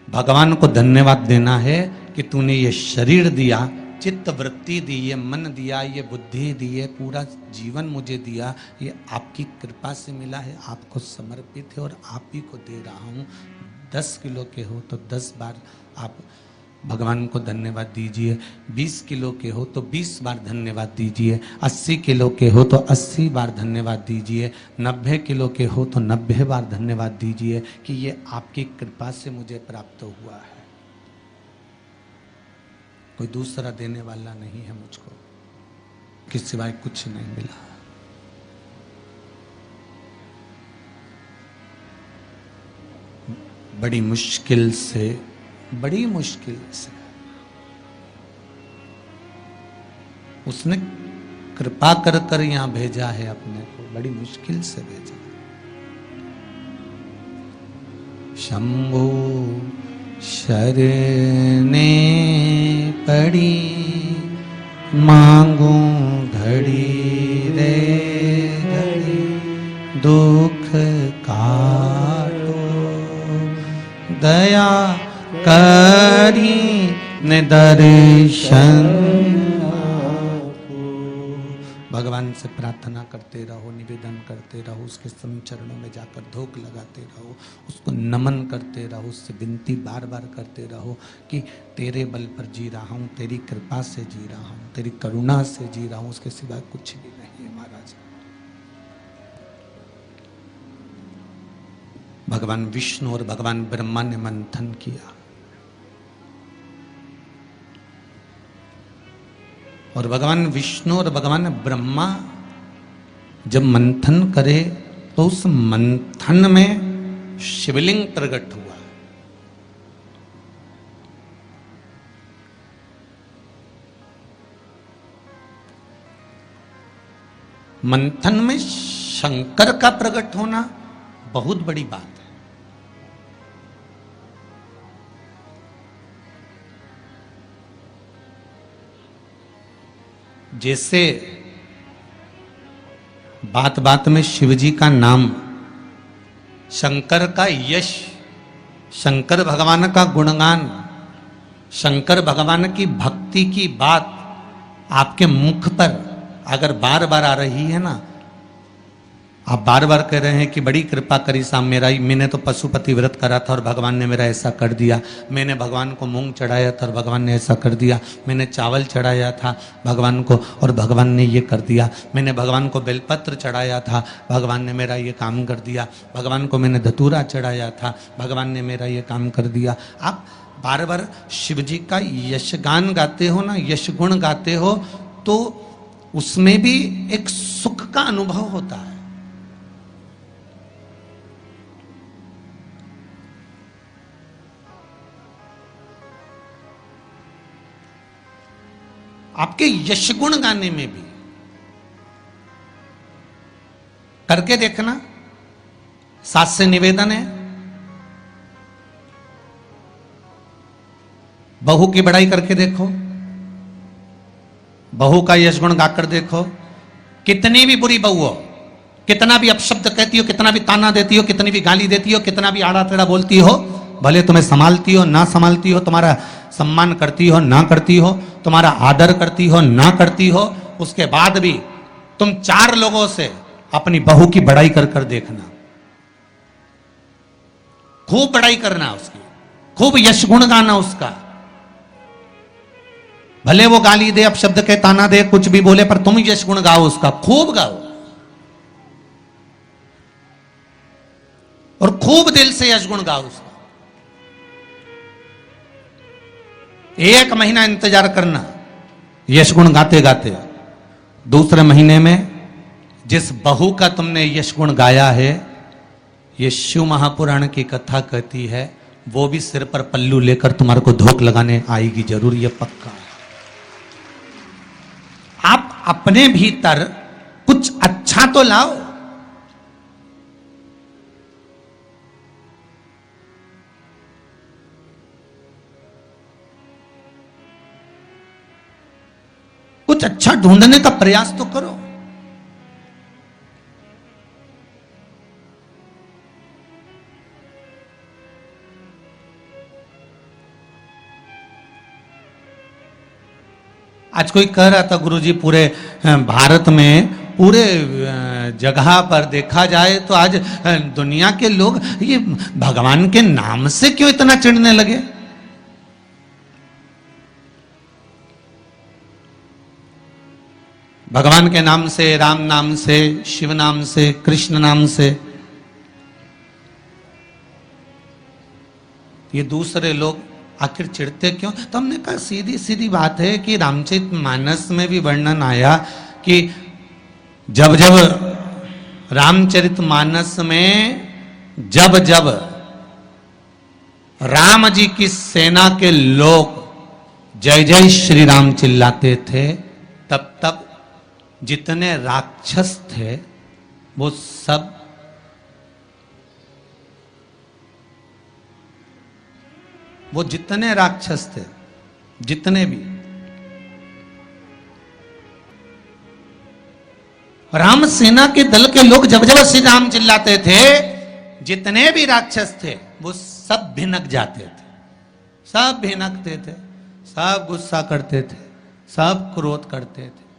भगवान को धन्यवाद देना है कि तूने ये शरीर दिया, चित्त वृत्ति दी, ये मन दिया, ये बुद्धि दी, ये पूरा जीवन मुझे दिया, ये आपकी कृपा से मिला है, आपको समर्पित है और आप ही को दे रहा हूँ। 10 किलो के हो तो 10 बार आप भगवान को धन्यवाद दीजिए, 20 किलो के हो तो 20 बार धन्यवाद दीजिए, 80 किलो के हो तो 80 बार धन्यवाद दीजिए, 90 किलो के हो तो 90 बार धन्यवाद दीजिए कि ये आपकी कृपा से मुझे प्राप्त हुआ है। कोई दूसरा देने वाला नहीं है मुझको, किस सिवाय कुछ नहीं मिला। बड़ी मुश्किल से उसने कृपा कर कर यहां भेजा है अपने को, बड़ी मुश्किल से भेजा। शंभो शरणे पड़ी मांगू घड़ी रे घड़ी, दुख काटो दया करी ने दर्शन। भगवान से प्रार्थना करते रहो, निवेदन करते रहो, उसके चरणों में जाकर धोख लगाते रहो, उसको नमन करते रहो, उससे विनती बार बार करते रहो कि तेरे बल पर जी रहा हूँ, तेरी कृपा से जी रहा हूँ, तेरी करुणा से जी रहा हूँ, उसके सिवाय कुछ भी नहीं है महाराज। भगवान विष्णु और भगवान ब्रह्मा ने मंथन किया और भगवान विष्णु और भगवान ब्रह्मा जब मंथन करे तो उस मंथन में शिवलिंग प्रकट हुआ। मंथन में शंकर का प्रकट होना बहुत बड़ी बात है। जैसे बात बात में शिवजी का नाम, शंकर का यश, शंकर भगवान का गुणगान, शंकर भगवान की भक्ति की बात आपके मुख पर अगर बार बार आ रही है ना, आप बार बार कह रहे हैं कि बड़ी कृपा करी साहब, मैंने तो पशुपति व्रत करा था और भगवान ने मेरा ऐसा कर दिया, मैंने भगवान को मूंग चढ़ाया था और भगवान ने ऐसा कर दिया, मैंने चावल चढ़ाया था भगवान को और भगवान ने ये कर दिया, मैंने भगवान को बेलपत्र चढ़ाया था, भगवान ने मेरा ये काम कर दिया, भगवान को मैंने धतूरा चढ़ाया था, भगवान ने मेरा ये काम कर दिया। आप बार बार शिव जी का यशगान गाते हो ना, यश गुण गाते हो, तो उसमें भी एक सुख का अनुभव होता है। आपके यश गुण गाने में भी करके देखना। सास से निवेदन है, बहू की बड़ाई करके देखो, बहू का यश गुण गाकर देखो। कितनी भी बुरी बहू हो, कितना भी अपशब्द कहती हो, कितना भी ताना देती हो, कितनी भी गाली देती हो, कितना भी आड़ा टेढ़ा बोलती हो, भले तुम्हें संभालती हो ना संभालती हो, तुम्हारा सम्मान करती हो ना करती हो, तुम्हारा आदर करती हो ना करती हो, उसके बाद भी तुम 4 लोगों से अपनी बहू की बड़ाई कर कर देखना। खूब बड़ाई करना उसकी, खूब यश गुण गाना उसका। भले वो गाली दे, अपशब्द के ताना दे, कुछ भी बोले, पर तुम यश गुण गाओ उसका, खूब गाओ और खूब दिल से यश गुण गाओ उसका। 1 महीना इंतजार करना यश गुण गाते गाते। दूसरे महीने में जिस बहू का तुमने यश गुण गाया है, ये शिव महापुराण की कथा कहती है, वो भी सिर पर पल्लू लेकर तुम्हारे को धोख लगाने आएगी जरूर, ये पक्का है। आप अपने भीतर कुछ अच्छा कथा तो लाओ। कुछ अच्छा ढूंढने का प्रयास तो करो। आज कोई कह रहा था गुरुजी पूरे भारत में पूरे जगह पर देखा जाए तो आज दुनिया के लोग ये भगवान के नाम से क्यों इतना चिढ़ने लगे। भगवान के नाम से, राम नाम से, शिव नाम से, कृष्ण नाम से ये दूसरे लोग आखिर चिढ़ते क्यों। तो हमने कहा सीधी सीधी बात है कि रामचरितमानस में भी वर्णन आया कि जब जब रामचरितमानस में जब जब राम जी की सेना के लोग जय जय श्री राम चिल्लाते थे, तब तब जितने राक्षस थे वो सब जितने राक्षस थे, जितने भी राम सेना के दल के लोग जब जब श्री राम चिल्लाते थे, जितने भी राक्षस थे वो सब भिनक जाते थे, सब भिनकते थे, सब गुस्सा करते थे, सब क्रोध करते थे।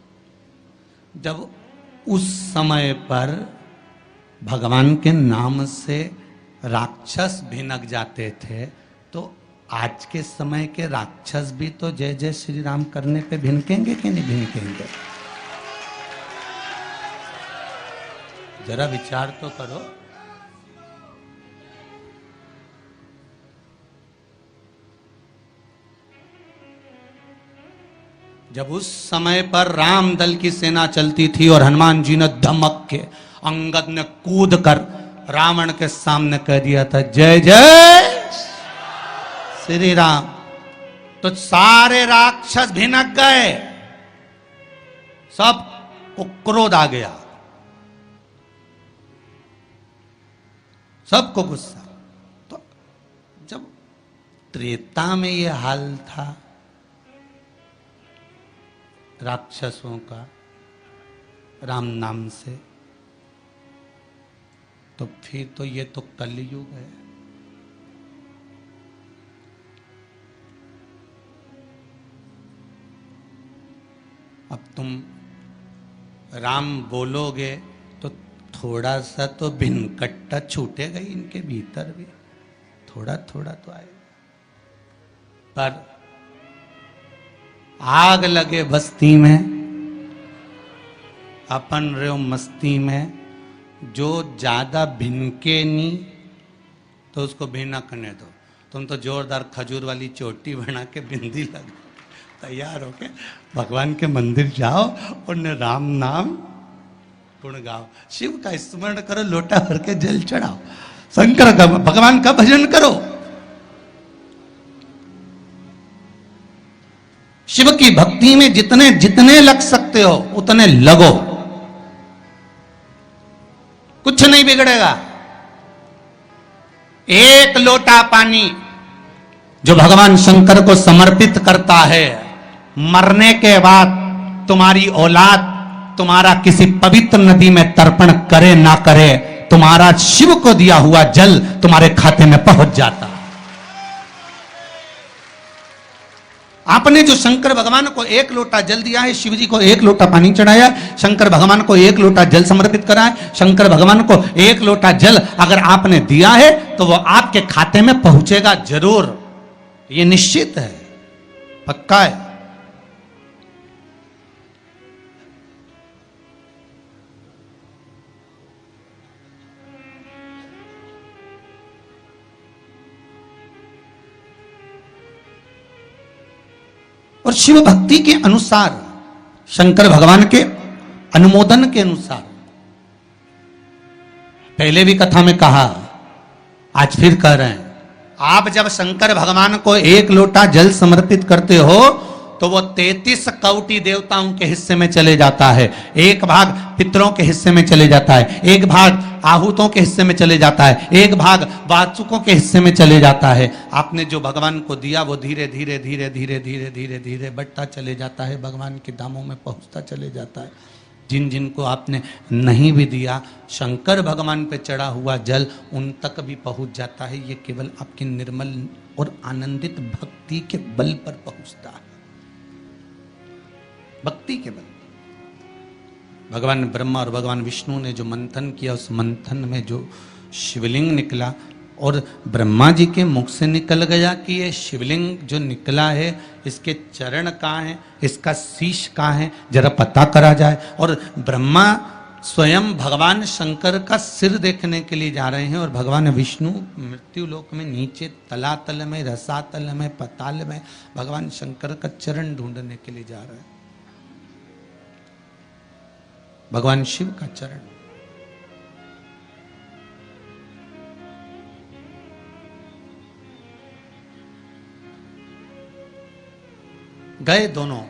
जब उस समय पर भगवान के नाम से राक्षस भिनक जाते थे, तो आज के समय के राक्षस भी तो जय जय श्री राम करने पे भिनकेंगे कि नहीं भिनकेंगे। जरा विचार तो करो। जब उस समय पर राम दल की सेना चलती थी और हनुमान जी ने धमक के, अंगद ने कूद कर रावण के सामने कह दिया था जय जय श्री राम, तो सारे राक्षस भिनक गए, सब को क्रोध आ गया, सबको गुस्सा। तो जब त्रेता में ये हाल था राक्षसों का राम नाम से, तो फिर तो ये तो कलयुग है। अब तुम राम बोलोगे तो थोड़ा सा तो भिनकट्टा छूटेगा ही इनके भीतर भी, थोड़ा थोड़ा तो आएगा। पर आग लगे बस्ती में, अपन रहो मस्ती में, जो ज्यादा भिनके नहीं तो उसको भिनकने दो। तुम तो जोरदार खजूर वाली चोटी बना के बिंदी लगा तैयार होके भगवान के मंदिर जाओ और राम नाम गुण गाओ, शिव का स्मरण करो, लोटा भर के जल चढ़ाओ, शंकर का भगवान का भजन करो। शिव की भक्ति में जितने जितने लग सकते हो उतने लगो, कुछ नहीं बिगड़ेगा। एक लोटा पानी जो भगवान शंकर को समर्पित करता है, मरने के बाद तुम्हारी औलाद तुम्हारा किसी पवित्र नदी में तर्पण करे ना करे, तुम्हारा शिव को दिया हुआ जल तुम्हारे खाते में पहुंच जाता। आपने जो शंकर भगवान को एक लोटा जल दिया है, शिव जी को एक लोटा पानी चढ़ाया, शंकर भगवान को एक लोटा जल समर्पित करा है, शंकर भगवान को एक लोटा जल अगर आपने दिया है तो वो आपके खाते में पहुंचेगा जरूर, ये निश्चित है, पक्का है। और शिव भक्ति के अनुसार, शंकर भगवान के अनुमोदन के अनुसार, पहले भी कथा में कहा, आज फिर कह रहे हैं, आप जब शंकर भगवान को एक लोटा जल समर्पित करते हो तो वो 33 कौटि देवताओं के हिस्से में चले जाता है, एक भाग पितरों के हिस्से में चले जाता है, एक भाग आहूतों के हिस्से में चले जाता है, एक भाग वाचुकों के हिस्से में चले जाता है। आपने जो भगवान को दिया वो धीरे धीरे धीरे धीरे धीरे धीरे धीरे बढ़ता चले जाता है, भगवान के धामों में पहुंचता चले जाता है। जिन जिनको आपने नहीं भी दिया, शंकर भगवान पे चढ़ा हुआ जल उन तक भी पहुंच जाता है। ये केवल आपकी निर्मल और आनंदित भक्ति के बल पर पहुंचता है, भक्ति के बल। भगवान ब्रह्मा और भगवान विष्णु ने जो मंथन किया, उस मंथन में जो शिवलिंग निकला और ब्रह्मा जी के मुख से निकल गया कि ये शिवलिंग जो निकला है इसके चरण कहाँ हैं, इसका शीश कहाँ है, जरा पता करा जाए। और ब्रह्मा स्वयं भगवान शंकर का सिर देखने के लिए जा रहे हैं और भगवान विष्णु मृत्यु लोक में नीचे तलातल में, रसातल में, पताल में भगवान शंकर का चरण ढूंढने के लिए जा रहे हैं, भगवान शिव का चरण। गए दोनों,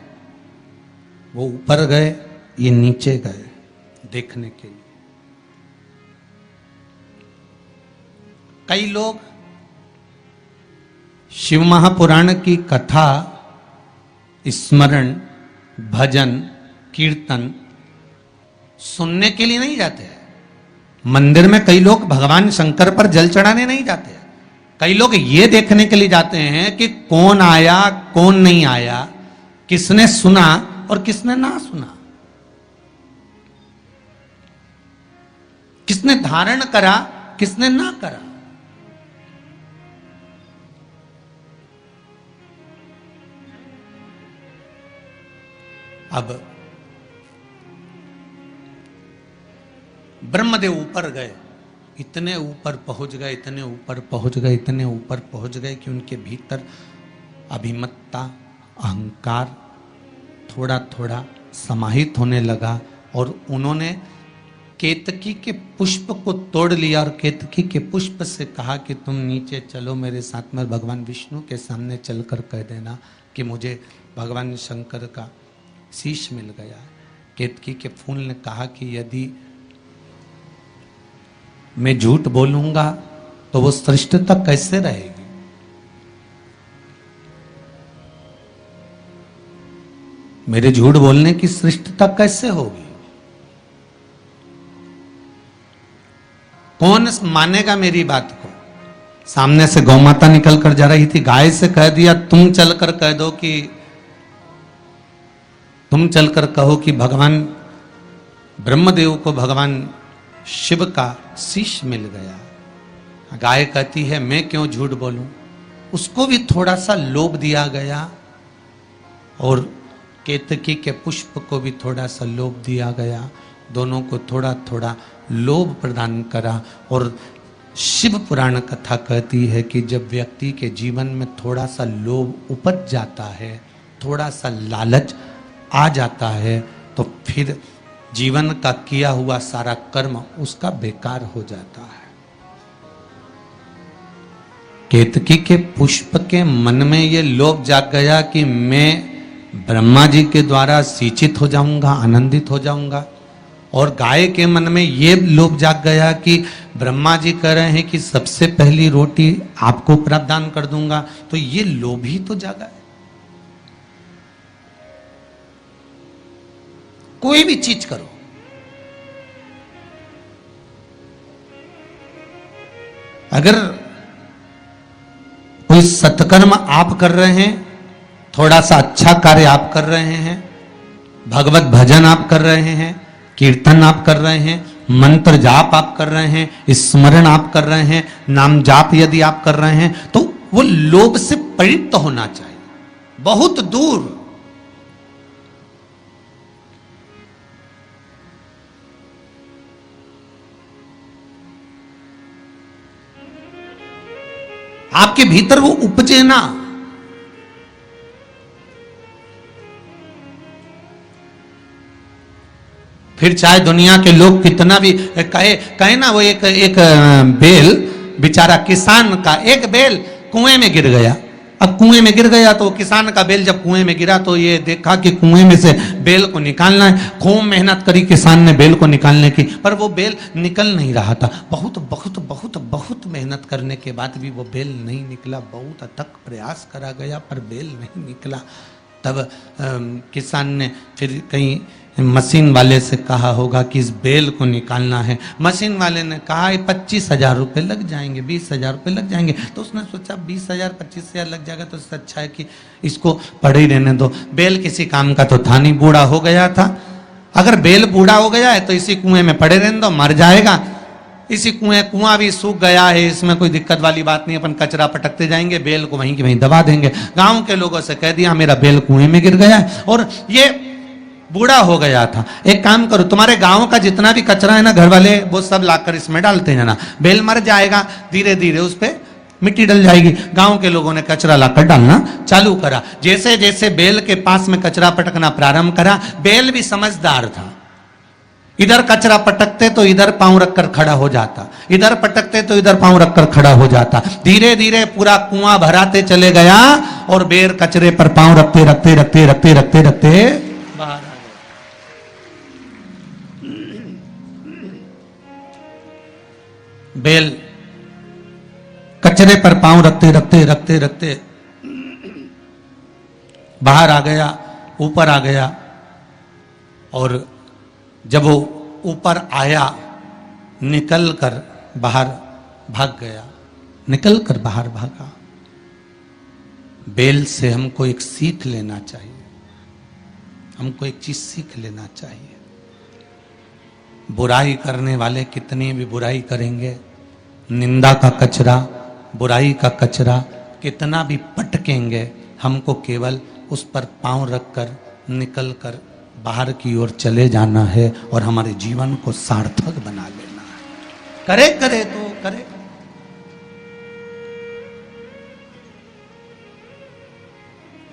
वो ऊपर गए, ये नीचे गए देखने के लिए। कई लोग शिव महापुराण की कथा, स्मरण, भजन, कीर्तन सुनने के लिए नहीं जाते हैं। मंदिर में कई लोग भगवान शंकर पर जल चढ़ाने नहीं जाते हैं। कई लोग ये देखने के लिए जाते हैं कि कौन आया कौन नहीं आया, किसने सुना और किसने ना सुना, किसने धारण करा किसने ना करा। अब ब्रह्मदेव ऊपर गए, इतने ऊपर पहुंच गए, इतने ऊपर पहुंच गए, इतने ऊपर पहुंच गए कि उनके भीतर अभिमत्ता, अहंकार थोड़ा थोड़ा समाहित होने लगा और उन्होंने केतकी के पुष्प को तोड़ लिया और केतकी के पुष्प से कहा कि तुम नीचे चलो मेरे साथ में। भगवान विष्णु के सामने चलकर कह देना कि मुझे भगवान शंकर का शीश मिल गया। केतकी के फूल ने कहा कि यदि मैं झूठ बोलूंगा तो वो श्रेष्ठता कैसे रहेगी। मेरे झूठ बोलने की श्रेष्ठता कैसे होगी, कौन मानेगा मेरी बात को। सामने से गौ माता निकल कर जा रही थी, गाय से कह दिया तुम चलकर कह दो कि तुम चलकर कहो कि भगवान ब्रह्मदेव को भगवान शिव का शीश मिल गया। गाय कहती है मैं क्यों झूठ बोलूं। उसको भी थोड़ा सा लोभ दिया गया और केतकी के पुष्प को भी थोड़ा सा लोभ दिया गया। दोनों को थोड़ा थोड़ा लोभ प्रदान करा। और शिव पुराण कथा कहती है कि जब व्यक्ति के जीवन में थोड़ा सा लोभ उपज जाता है, थोड़ा सा लालच आ जाता है, तो फिर जीवन का किया हुआ सारा कर्म उसका बेकार हो जाता है। केतकी के पुष्प के मन में ये लोभ जाग गया कि मैं ब्रह्मा जी के द्वारा सिंचित हो जाऊंगा, आनंदित हो जाऊंगा। और गाय के मन में ये लोभ जाग गया कि ब्रह्मा जी कह रहे हैं कि सबसे पहली रोटी आपको प्रदान कर दूंगा, तो ये लोभ ही तो जागा है। कोई भी चीज करो, अगर कोई सत्कर्म आप कर रहे हैं, थोड़ा सा अच्छा कार्य आप कर रहे हैं, भगवत भजन आप कर रहे हैं, कीर्तन आप कर रहे हैं, मंत्र जाप आप कर रहे हैं, स्मरण आप कर रहे हैं, नाम जाप यदि आप कर रहे हैं, तो वो लोभ से परित होना चाहिए, बहुत दूर। आपके भीतर वो उपजे ना। फिर चाहे दुनिया के लोग कितना भी कहे ना, वो एक बेल बेचारा किसान का एक बेल कुएं में गिर गया, अब कुएं में गिर गया तो किसान का बेल जब कुएं में गिरा तो ये देखा कि कुएं में से बेल को निकालना है। खूब मेहनत करी किसान ने बेल को निकालने की, पर वो बेल निकल नहीं रहा था। बहुत बहुत बहुत बहुत मेहनत करने के बाद भी वो बेल नहीं निकला। बहुत अथक प्रयास करा गया पर बेल नहीं निकला। तब किसान ने फिर कहीं मशीन वाले से कहा होगा कि इस बेल को निकालना है। मशीन वाले ने कहा 25,000 रुपये लग जाएंगे, 20,000 रुपये लग जाएंगे। तो उसने सोचा 20,000 25,000 लग जाएगा तो इससे अच्छा है कि इसको पड़े ही रहने दो। बेल किसी काम का तो था नहीं, बूढ़ा हो गया था। अगर बेल बूढ़ा हो गया है तो इसी कुएं में पड़े रहने दो, मर जाएगा। इसी कुआं भी सूख गया है, इसमें कोई दिक्कत वाली बात नहीं, अपन कचरा पटकते जाएंगे, बेल को वहीं की वहीं दबा देंगे। गांव के लोगों से कह दिया मेरा बेल कुएं में गिर गया है और ये बूढ़ा हो गया था। एक काम करो, तुम्हारे गांव का जितना भी कचरा है ना, घर वाले वो सब लाकर इसमें डालते जाना। बेल मर जाएगा, धीरे धीरे उस पे मिट्टी डल जाएगी। गांव के लोगों ने कचरा लाकर डालना चालू करा। जैसे जैसे बेल के पास में कचरा पटकना प्रारंभ करा, बेल भी समझदार था। इधर कचरा पटकते तो इधर पांव रखकर खड़ा हो जाता, इधर पटकते तो इधर पांव रखकर खड़ा हो जाता। धीरे धीरे पूरा कुआं भराते चले गया और बेर कचरे पर पांव रखते रखते रखते रखते रखते रखते बाहर आ गया। बेल कचरे पर पांव रखते रखते रखते रखते बाहर आ गया, ऊपर आ गया। और जब वो ऊपर आया, निकल कर बाहर भाग गया, निकल कर बाहर भागा। बेल से हमको एक सीख लेना चाहिए, हमको एक चीज सीख लेना चाहिए। बुराई करने वाले कितनी भी बुराई करेंगे, निंदा का कचरा, बुराई का कचरा कितना भी पटकेंगे, हमको केवल उस पर पांव रखकर निकल कर बाहर की ओर चले जाना है और हमारे जीवन को सार्थक बना लेना है। करे करे तो करे।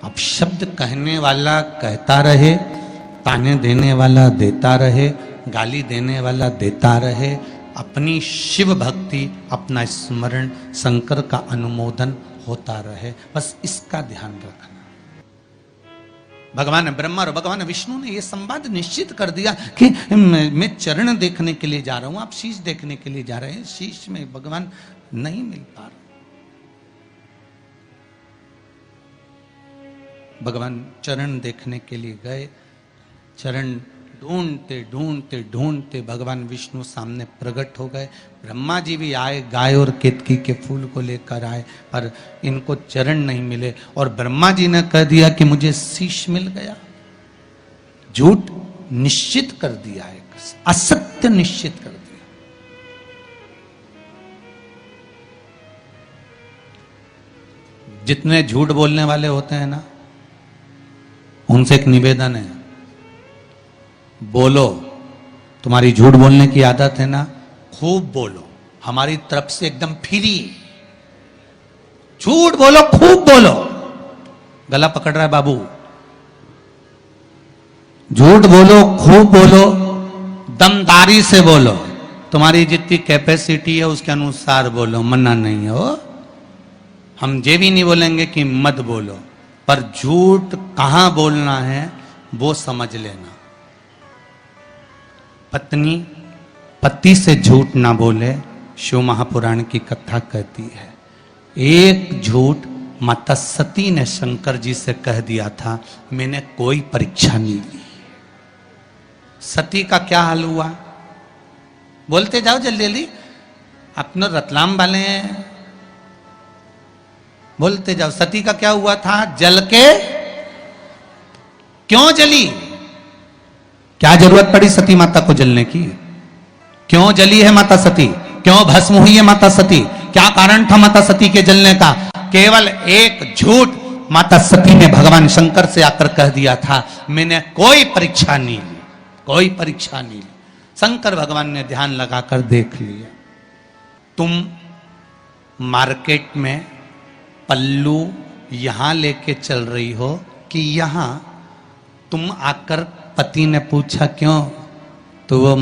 अब शब्द कहने वाला कहता रहे, ताने देने वाला देता रहे, गाली देने वाला देता रहे। अपनी शिव भक्ति, अपना स्मरण, शंकर का अनुमोदन होता रहे, बस इसका ध्यान रखना। भगवान ब्रह्मा और भगवान विष्णु ने यह संवाद निश्चित कर दिया कि मैं चरण देखने के लिए जा रहा हूं, आप शीश देखने के लिए जा रहे हैं। शीश में भगवान नहीं मिल पा रहा। भगवान चरण देखने के लिए गए, चरण ढूंढते ढूंढते ढूंढते भगवान विष्णु सामने प्रकट हो गए। ब्रह्मा जी भी आए, गाय और केतकी के फूल को लेकर आए, पर इनको चरण नहीं मिले। और ब्रह्मा जी ने कह दिया कि मुझे शीश मिल गया। झूठ निश्चित कर दिया है, असत्य निश्चित कर दिया। जितने झूठ बोलने वाले होते हैं ना, उनसे एक निवेदन है, बोलो। तुम्हारी झूठ बोलने की आदत है ना, खूब बोलो। हमारी तरफ से एकदम फ्री झूठ बोलो, खूब बोलो। गला पकड़ रहा है बाबू। झूठ बोलो, खूब बोलो, दमदारी से बोलो। तुम्हारी जितनी कैपेसिटी है उसके अनुसार बोलो, मना नहीं हो। हम ये भी नहीं बोलेंगे कि मत बोलो, पर झूठ कहां बोलना है वो समझ लेना। पत्नी पति से झूठ ना बोले, शिव महापुराण की कथा कहती है। एक झूठ माता सती ने शंकर जी से कह दिया था, मैंने कोई परीक्षा नहीं ली। सती का क्या हाल हुआ? बोलते जाओ जल्दी जल्दी, अपने रतलाम वाले हैं, बोलते जाओ। सती का क्या हुआ था? जल के क्यों जली? क्या जरूरत पड़ी सती माता को जलने की? क्यों जली है माता सती? क्यों भस्म हुई है माता सती? क्या कारण था माता सती के जलने का? केवल एक झूठ माता सती ने भगवान शंकर से आकर कह दिया था, मैंने कोई परीक्षा नहीं ली, कोई परीक्षा नहीं ली। शंकर भगवान ने ध्यान लगाकर देख लिया, तुम मार्केट में पल्लू यहां लेके चल रही हो कि यहां? तुम आकर पति ने पूछा क्यों? तो वो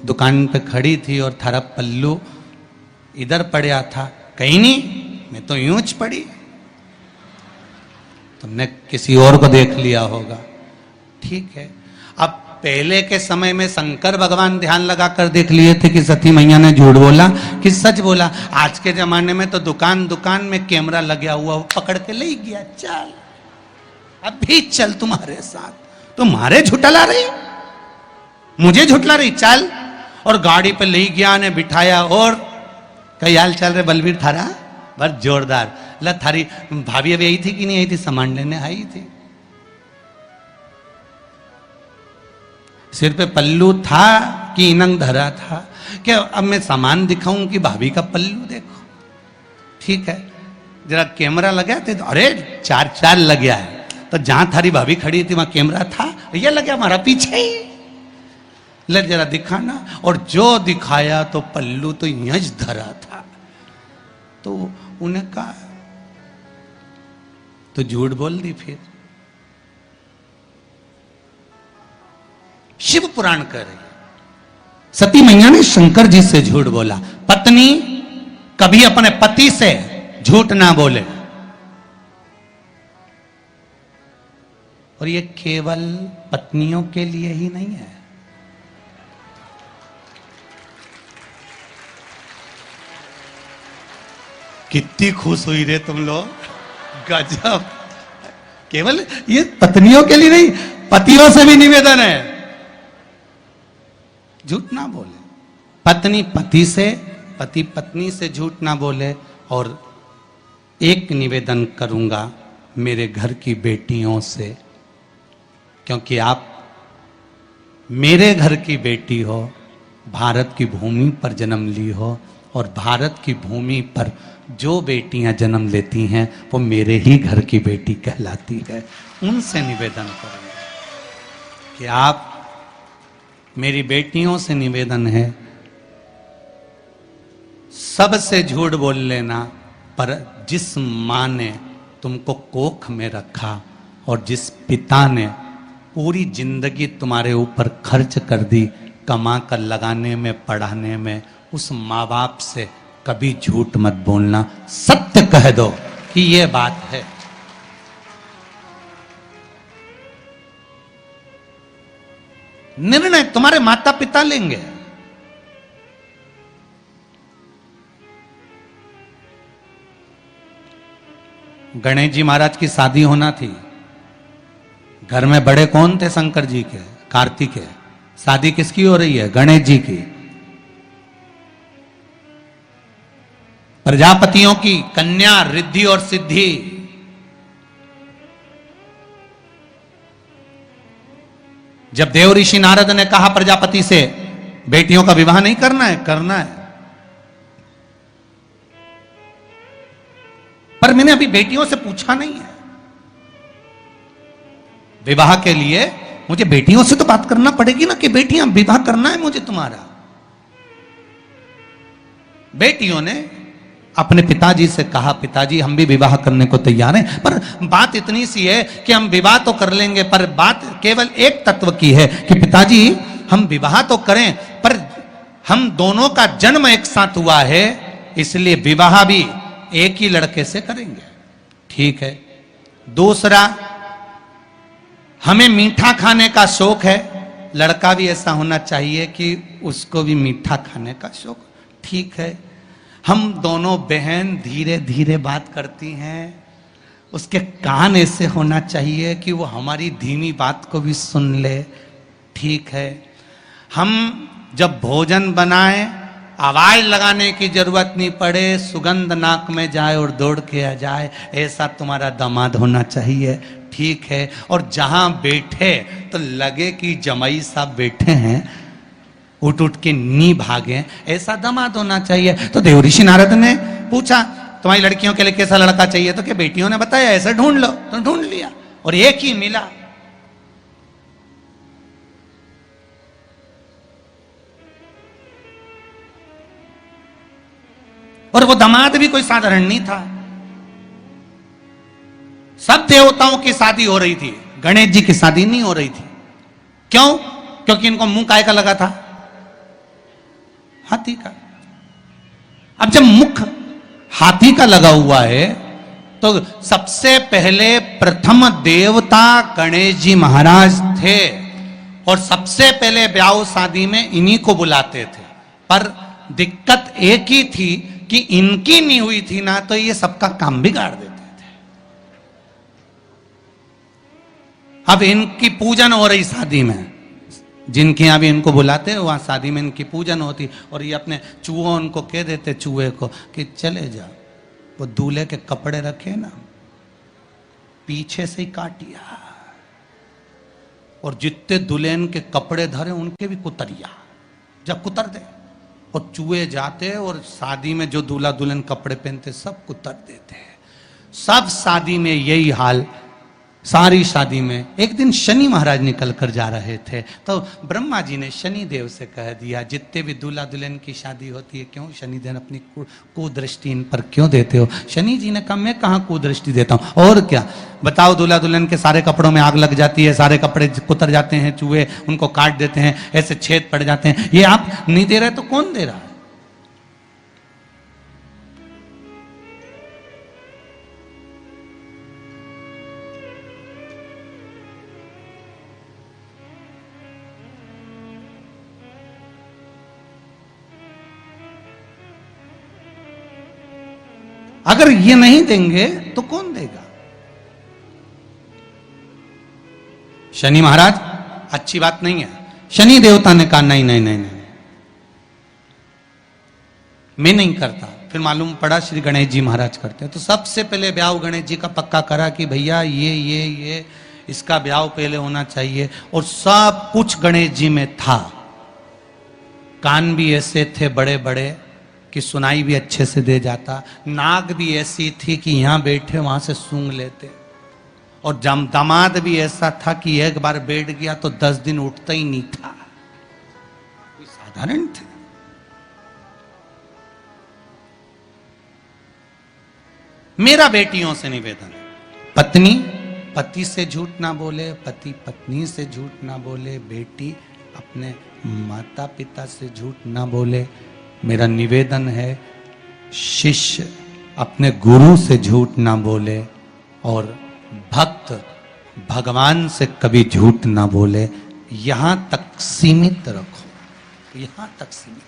दुकान पे खड़ी थी और थारा पल्लू इधर पड़ा था। कहीं नहीं, मैं तो यूं च पड़ी। तुमने किसी और को देख लिया होगा। ठीक है, अब पहले के समय में शंकर भगवान ध्यान लगा कर देख लिए थे कि सती मैया ने झूठ बोला कि सच बोला। आज के जमाने में तो दुकान दुकान में कैमरा लगा हुआ, वो पकड़ के ले गया, चल अब भी चल तुम्हारे साथ, तुम्हारे झुटला रही, मुझे झुटला रही, चल। और गाड़ी पे ले गया ने बिठाया, और कई हाल चल रहे बलबीर थारा, बस जोरदार। ला थारी भाभी अभी आई थी कि नहीं आई थी? सामान लेने आई थी, सिर पे पल्लू था कि इनंग धरा था कि अब मैं सामान दिखाऊं कि भाभी का पल्लू देखो। ठीक है, जरा कैमरा लगा थे तो अरे चार चार लग गया है, तो जहां थारी भाभी खड़ी थी वहां कैमरा था, ये लग गया हमारा पीछे ही, ले जरा दिखाना। और जो दिखाया तो पल्लू तो यंज धरा था। तो उन्हें कहा तो झूठ बोल दी। फिर शिव पुराण कह रही है, सती मैया ने शंकर जी से झूठ बोला। पत्नी कभी अपने पति से झूठ ना बोले। और ये केवल पत्नियों के लिए ही नहीं है, कितनी खुश हुई रे तुम लोग, गजब। केवल ये पत्नियों के लिए नहीं, पतियों से भी निवेदन है, झूठ ना बोले। पत्नी पति से, पति पत्नी से झूठ ना बोले। और एक निवेदन करूंगा मेरे घर की बेटियों से, क्योंकि आप मेरे घर की बेटी हो, भारत की भूमि पर जन्म ली हो, और भारत की भूमि पर जो बेटियां जन्म लेती हैं वो मेरे ही घर की बेटी कहलाती है। उनसे निवेदन करूंगा कि आप, मेरी बेटियों से निवेदन है, सबसे झूठ बोल लेना, पर जिस मां ने तुमको कोख में रखा और जिस पिता ने पूरी जिंदगी तुम्हारे ऊपर खर्च कर दी, कमा कर लगाने में, पढ़ाने में, उस माँ बाप से कभी झूठ मत बोलना, सत्य कह दो कि यह बात है। निर्णय तुम्हारे माता पिता लेंगे। गणेश जी महाराज की शादी होना थी, घर में बड़े कौन थे? शंकर जी के, कार्तिक के। शादी किसकी हो रही है? गणेश जी की। प्रजापतियों की कन्या रिद्धि और सिद्धि। जब देव ऋषि नारद ने कहा प्रजापति से बेटियों का विवाह नहीं करना है, करना है, पर मैंने अभी बेटियों से पूछा नहीं है। विवाह के लिए मुझे बेटियों से तो बात करना पड़ेगी ना कि बेटियां विवाह करना है मुझे तुम्हारा। बेटियों ने अपने पिताजी से कहा, पिताजी हम भी विवाह करने को तैयार हैं, पर बात इतनी सी है कि हम विवाह तो कर लेंगे, पर बात केवल एक तत्व की है कि पिताजी हम विवाह तो करें, पर हम दोनों का जन्म एक साथ हुआ है, इसलिए विवाह भी एक ही लड़के से करेंगे। ठीक है। दूसरा, हमें मीठा खाने का शौक है, लड़का भी ऐसा होना चाहिए कि उसको भी मीठा खाने का शौक। ठीक है। हम दोनों बहन धीरे धीरे बात करती हैं, उसके कान ऐसे होना चाहिए कि वो हमारी धीमी बात को भी सुन ले। ठीक है। हम जब भोजन बनाएं, आवाज लगाने की जरूरत नहीं पड़े, सुगंध नाक में जाए और दौड़ के आ जाए, ऐसा तुम्हारा दामाद होना चाहिए। ठीक है। और जहां बैठे तो लगे कि जमाई साहब बैठे हैं, उठ उठ के नी भागे, ऐसा दामाद होना चाहिए। तो देव ऋषि नारद ने पूछा तुम्हारी लड़कियों के लिए कैसा लड़का चाहिए, तो क्या बेटियों ने बताया ऐसा ढूंढ लो, तो ढूंढ लिया और एक ही मिला। और वो दामाद भी कोई साधारण नहीं था। सब देवताओं की शादी हो रही थी, गणेश जी की शादी नहीं हो रही थी। क्यों? क्योंकि इनको मुंह काय का लगा था? हाथी का। अब जब मुख हाथी का लगा हुआ है तो सबसे पहले प्रथम देवता गणेश जी महाराज थे और सबसे पहले ब्याह शादी में इन्हीं को बुलाते थे। पर दिक्कत एक ही थी कि इनकी नहीं हुई थी ना, तो ये सबका काम बिगाड़ देते थे। अब इनकी पूजन हो रही शादी में, जिनके यहां भी इनको बुलाते हैं वहां शादी में इनकी पूजन होती, और ये अपने चूहों उनको कह देते चूहे को कि चले जा, वो दूल्हे के कपड़े रखे ना पीछे से ही काटिया, और जितने दुल्हन के कपड़े धरे उनके भी कुतरिया, जब कुतर दे। और चूहे जाते और शादी में जो दूल्हा दुल्हन कपड़े पहनते सब कुतर देते। सब शादी में यही हाल, सारी शादी में। एक दिन शनि महाराज निकल कर जा रहे थे, तो ब्रह्मा जी ने शनि देव से कह दिया, जितने भी दूल्हा दुल्हन की शादी होती है, क्यों शनि देव अपनी कुदृष्टि इन पर क्यों देते हो? शनि जी ने कहा, मैं कहाँ कुदृष्टि देता हूं, और क्या बताओ, दूल्हा दुल्हन के सारे कपड़ों में आग लग जाती है, सारे कपड़े कुतर जाते हैं, चूहे उनको काट देते हैं, ऐसे छेद पड़ जाते हैं, ये आप नहीं दे रहे तो कौन दे रहा है? अगर ये नहीं देंगे तो कौन देगा? शनि महाराज अच्छी बात नहीं है। शनि देवता ने कहा नहीं नहीं नहीं नहीं, मैं नहीं करता। फिर मालूम पड़ा श्री गणेश जी महाराज करते हैं। तो सबसे पहले ब्याह गणेश जी का पक्का करा कि भैया ये इसका ब्याह पहले होना चाहिए, और सब कुछ गणेश जी में था। कान भी ऐसे थे बड़े बड़े कि सुनाई भी अच्छे से दे जाता, नाक भी ऐसी थी कि यहां बैठे वहां से सूंघ लेते, और दामाद भी ऐसा था कि एक बार बैठ गया तो 10 दिन उठता ही नहीं था, कोई साधारण थे। मेरा बेटियों से निवेदन है, पत्नी पति से झूठ ना बोले, पति पत्नी से झूठ ना बोले, बेटी अपने माता पिता से झूठ ना बोले। मेरा निवेदन है, शिष्य अपने गुरु से झूठ ना बोले, और भक्त भगवान से कभी झूठ ना बोले। यहां तक सीमित रखो, यहां तक सीमित,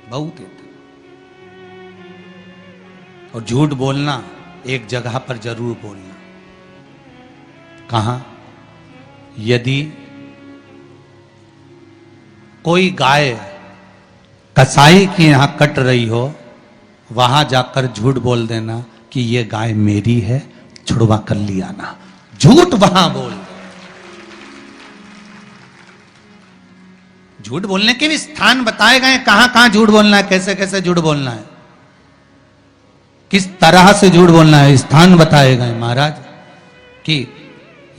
बहुत है। और झूठ बोलना एक जगह पर जरूर बोलना। कहां? यदि कोई गाय कसाई के यहां कट रही हो, वहां जाकर झूठ बोल देना कि ये गाय मेरी है, छुड़वा कर लिया ना। झूठ वहां बोल दे। झूठ बोलने के भी स्थान बताए गए, कहां कहां झूठ बोलना है, कैसे कैसे झूठ बोलना है, किस तरह से झूठ बोलना है, स्थान बताए गए महाराज। कि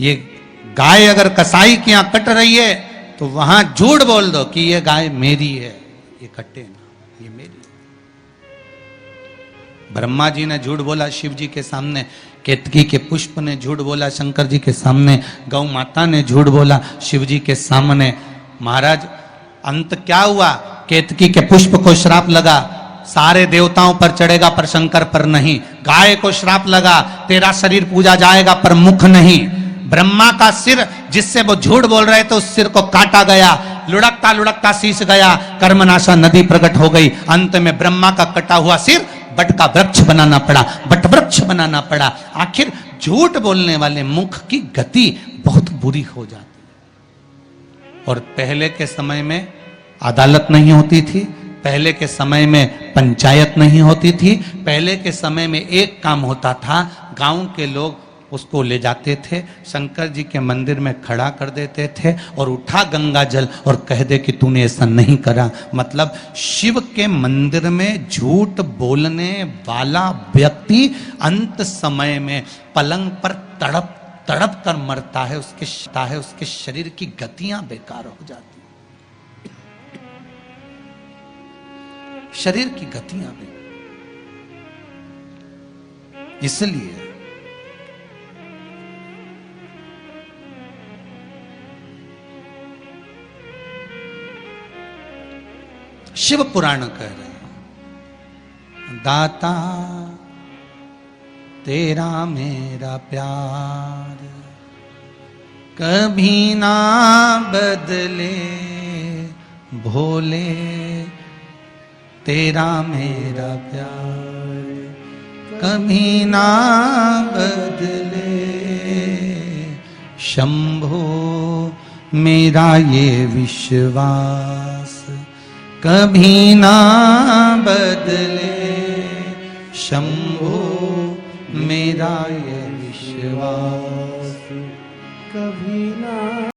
ये गाय अगर कसाई के यहां कट रही है तो वहां झूठ बोल दो कि ये गाय मेरी है, ये कटे ना, ये मेरी है। ब्रह्मा जी ने झूठ बोला शिव जी के सामने, केतकी के पुष्प ने झूठ बोला शंकर जी के सामने, गौ माता ने झूठ बोला शिव जी के सामने। महाराज अंत क्या हुआ? केतकी के पुष्प को श्राप लगा, सारे देवताओं पर चढ़ेगा पर शंकर पर नहीं। गाय को श्राप लगा, तेरा शरीर पूजा जाएगा पर मुख नहीं। ब्रह्मा का सिर जिससे वो झूठ बोल रहे थे, उस सिर को काटा गया, लुढ़कता लुढ़कता शीश गया, कर्मनाशा नदी प्रकट हो गई। अंत में ब्रह्मा का कटा हुआ सिर बट का वृक्ष बनाना पड़ा, बट वृक्ष बनाना पड़ा। आखिर झूठ बोलने वाले मुख की गति बहुत बुरी हो जाती है। और पहले के समय में अदालत नहीं होती थी, पहले के समय में पंचायत नहीं होती थी, पहले के समय में एक काम होता था, गांव के लोग उसको ले जाते थे, शंकर जी के मंदिर में खड़ा कर देते थे और उठा गंगा जल और कह दे कि तूने ऐसा नहीं करा। मतलब शिव के मंदिर में झूठ बोलने वाला व्यक्ति अंत समय में पलंग पर तड़प तड़प कर मरता है, उसके शरीर की गतियां बेकार हो जाती, शरीर की गतियां भी। इसलिए शिव पुराण कह रहे हैं दाता तेरा मेरा प्यार कभी ना बदले भोले, तेरा मेरा प्यार कभी ना बदले। शंभो मेरा ये विश्वास कभी ना बदले, शंभो मेरा ये विश्वास कभी ना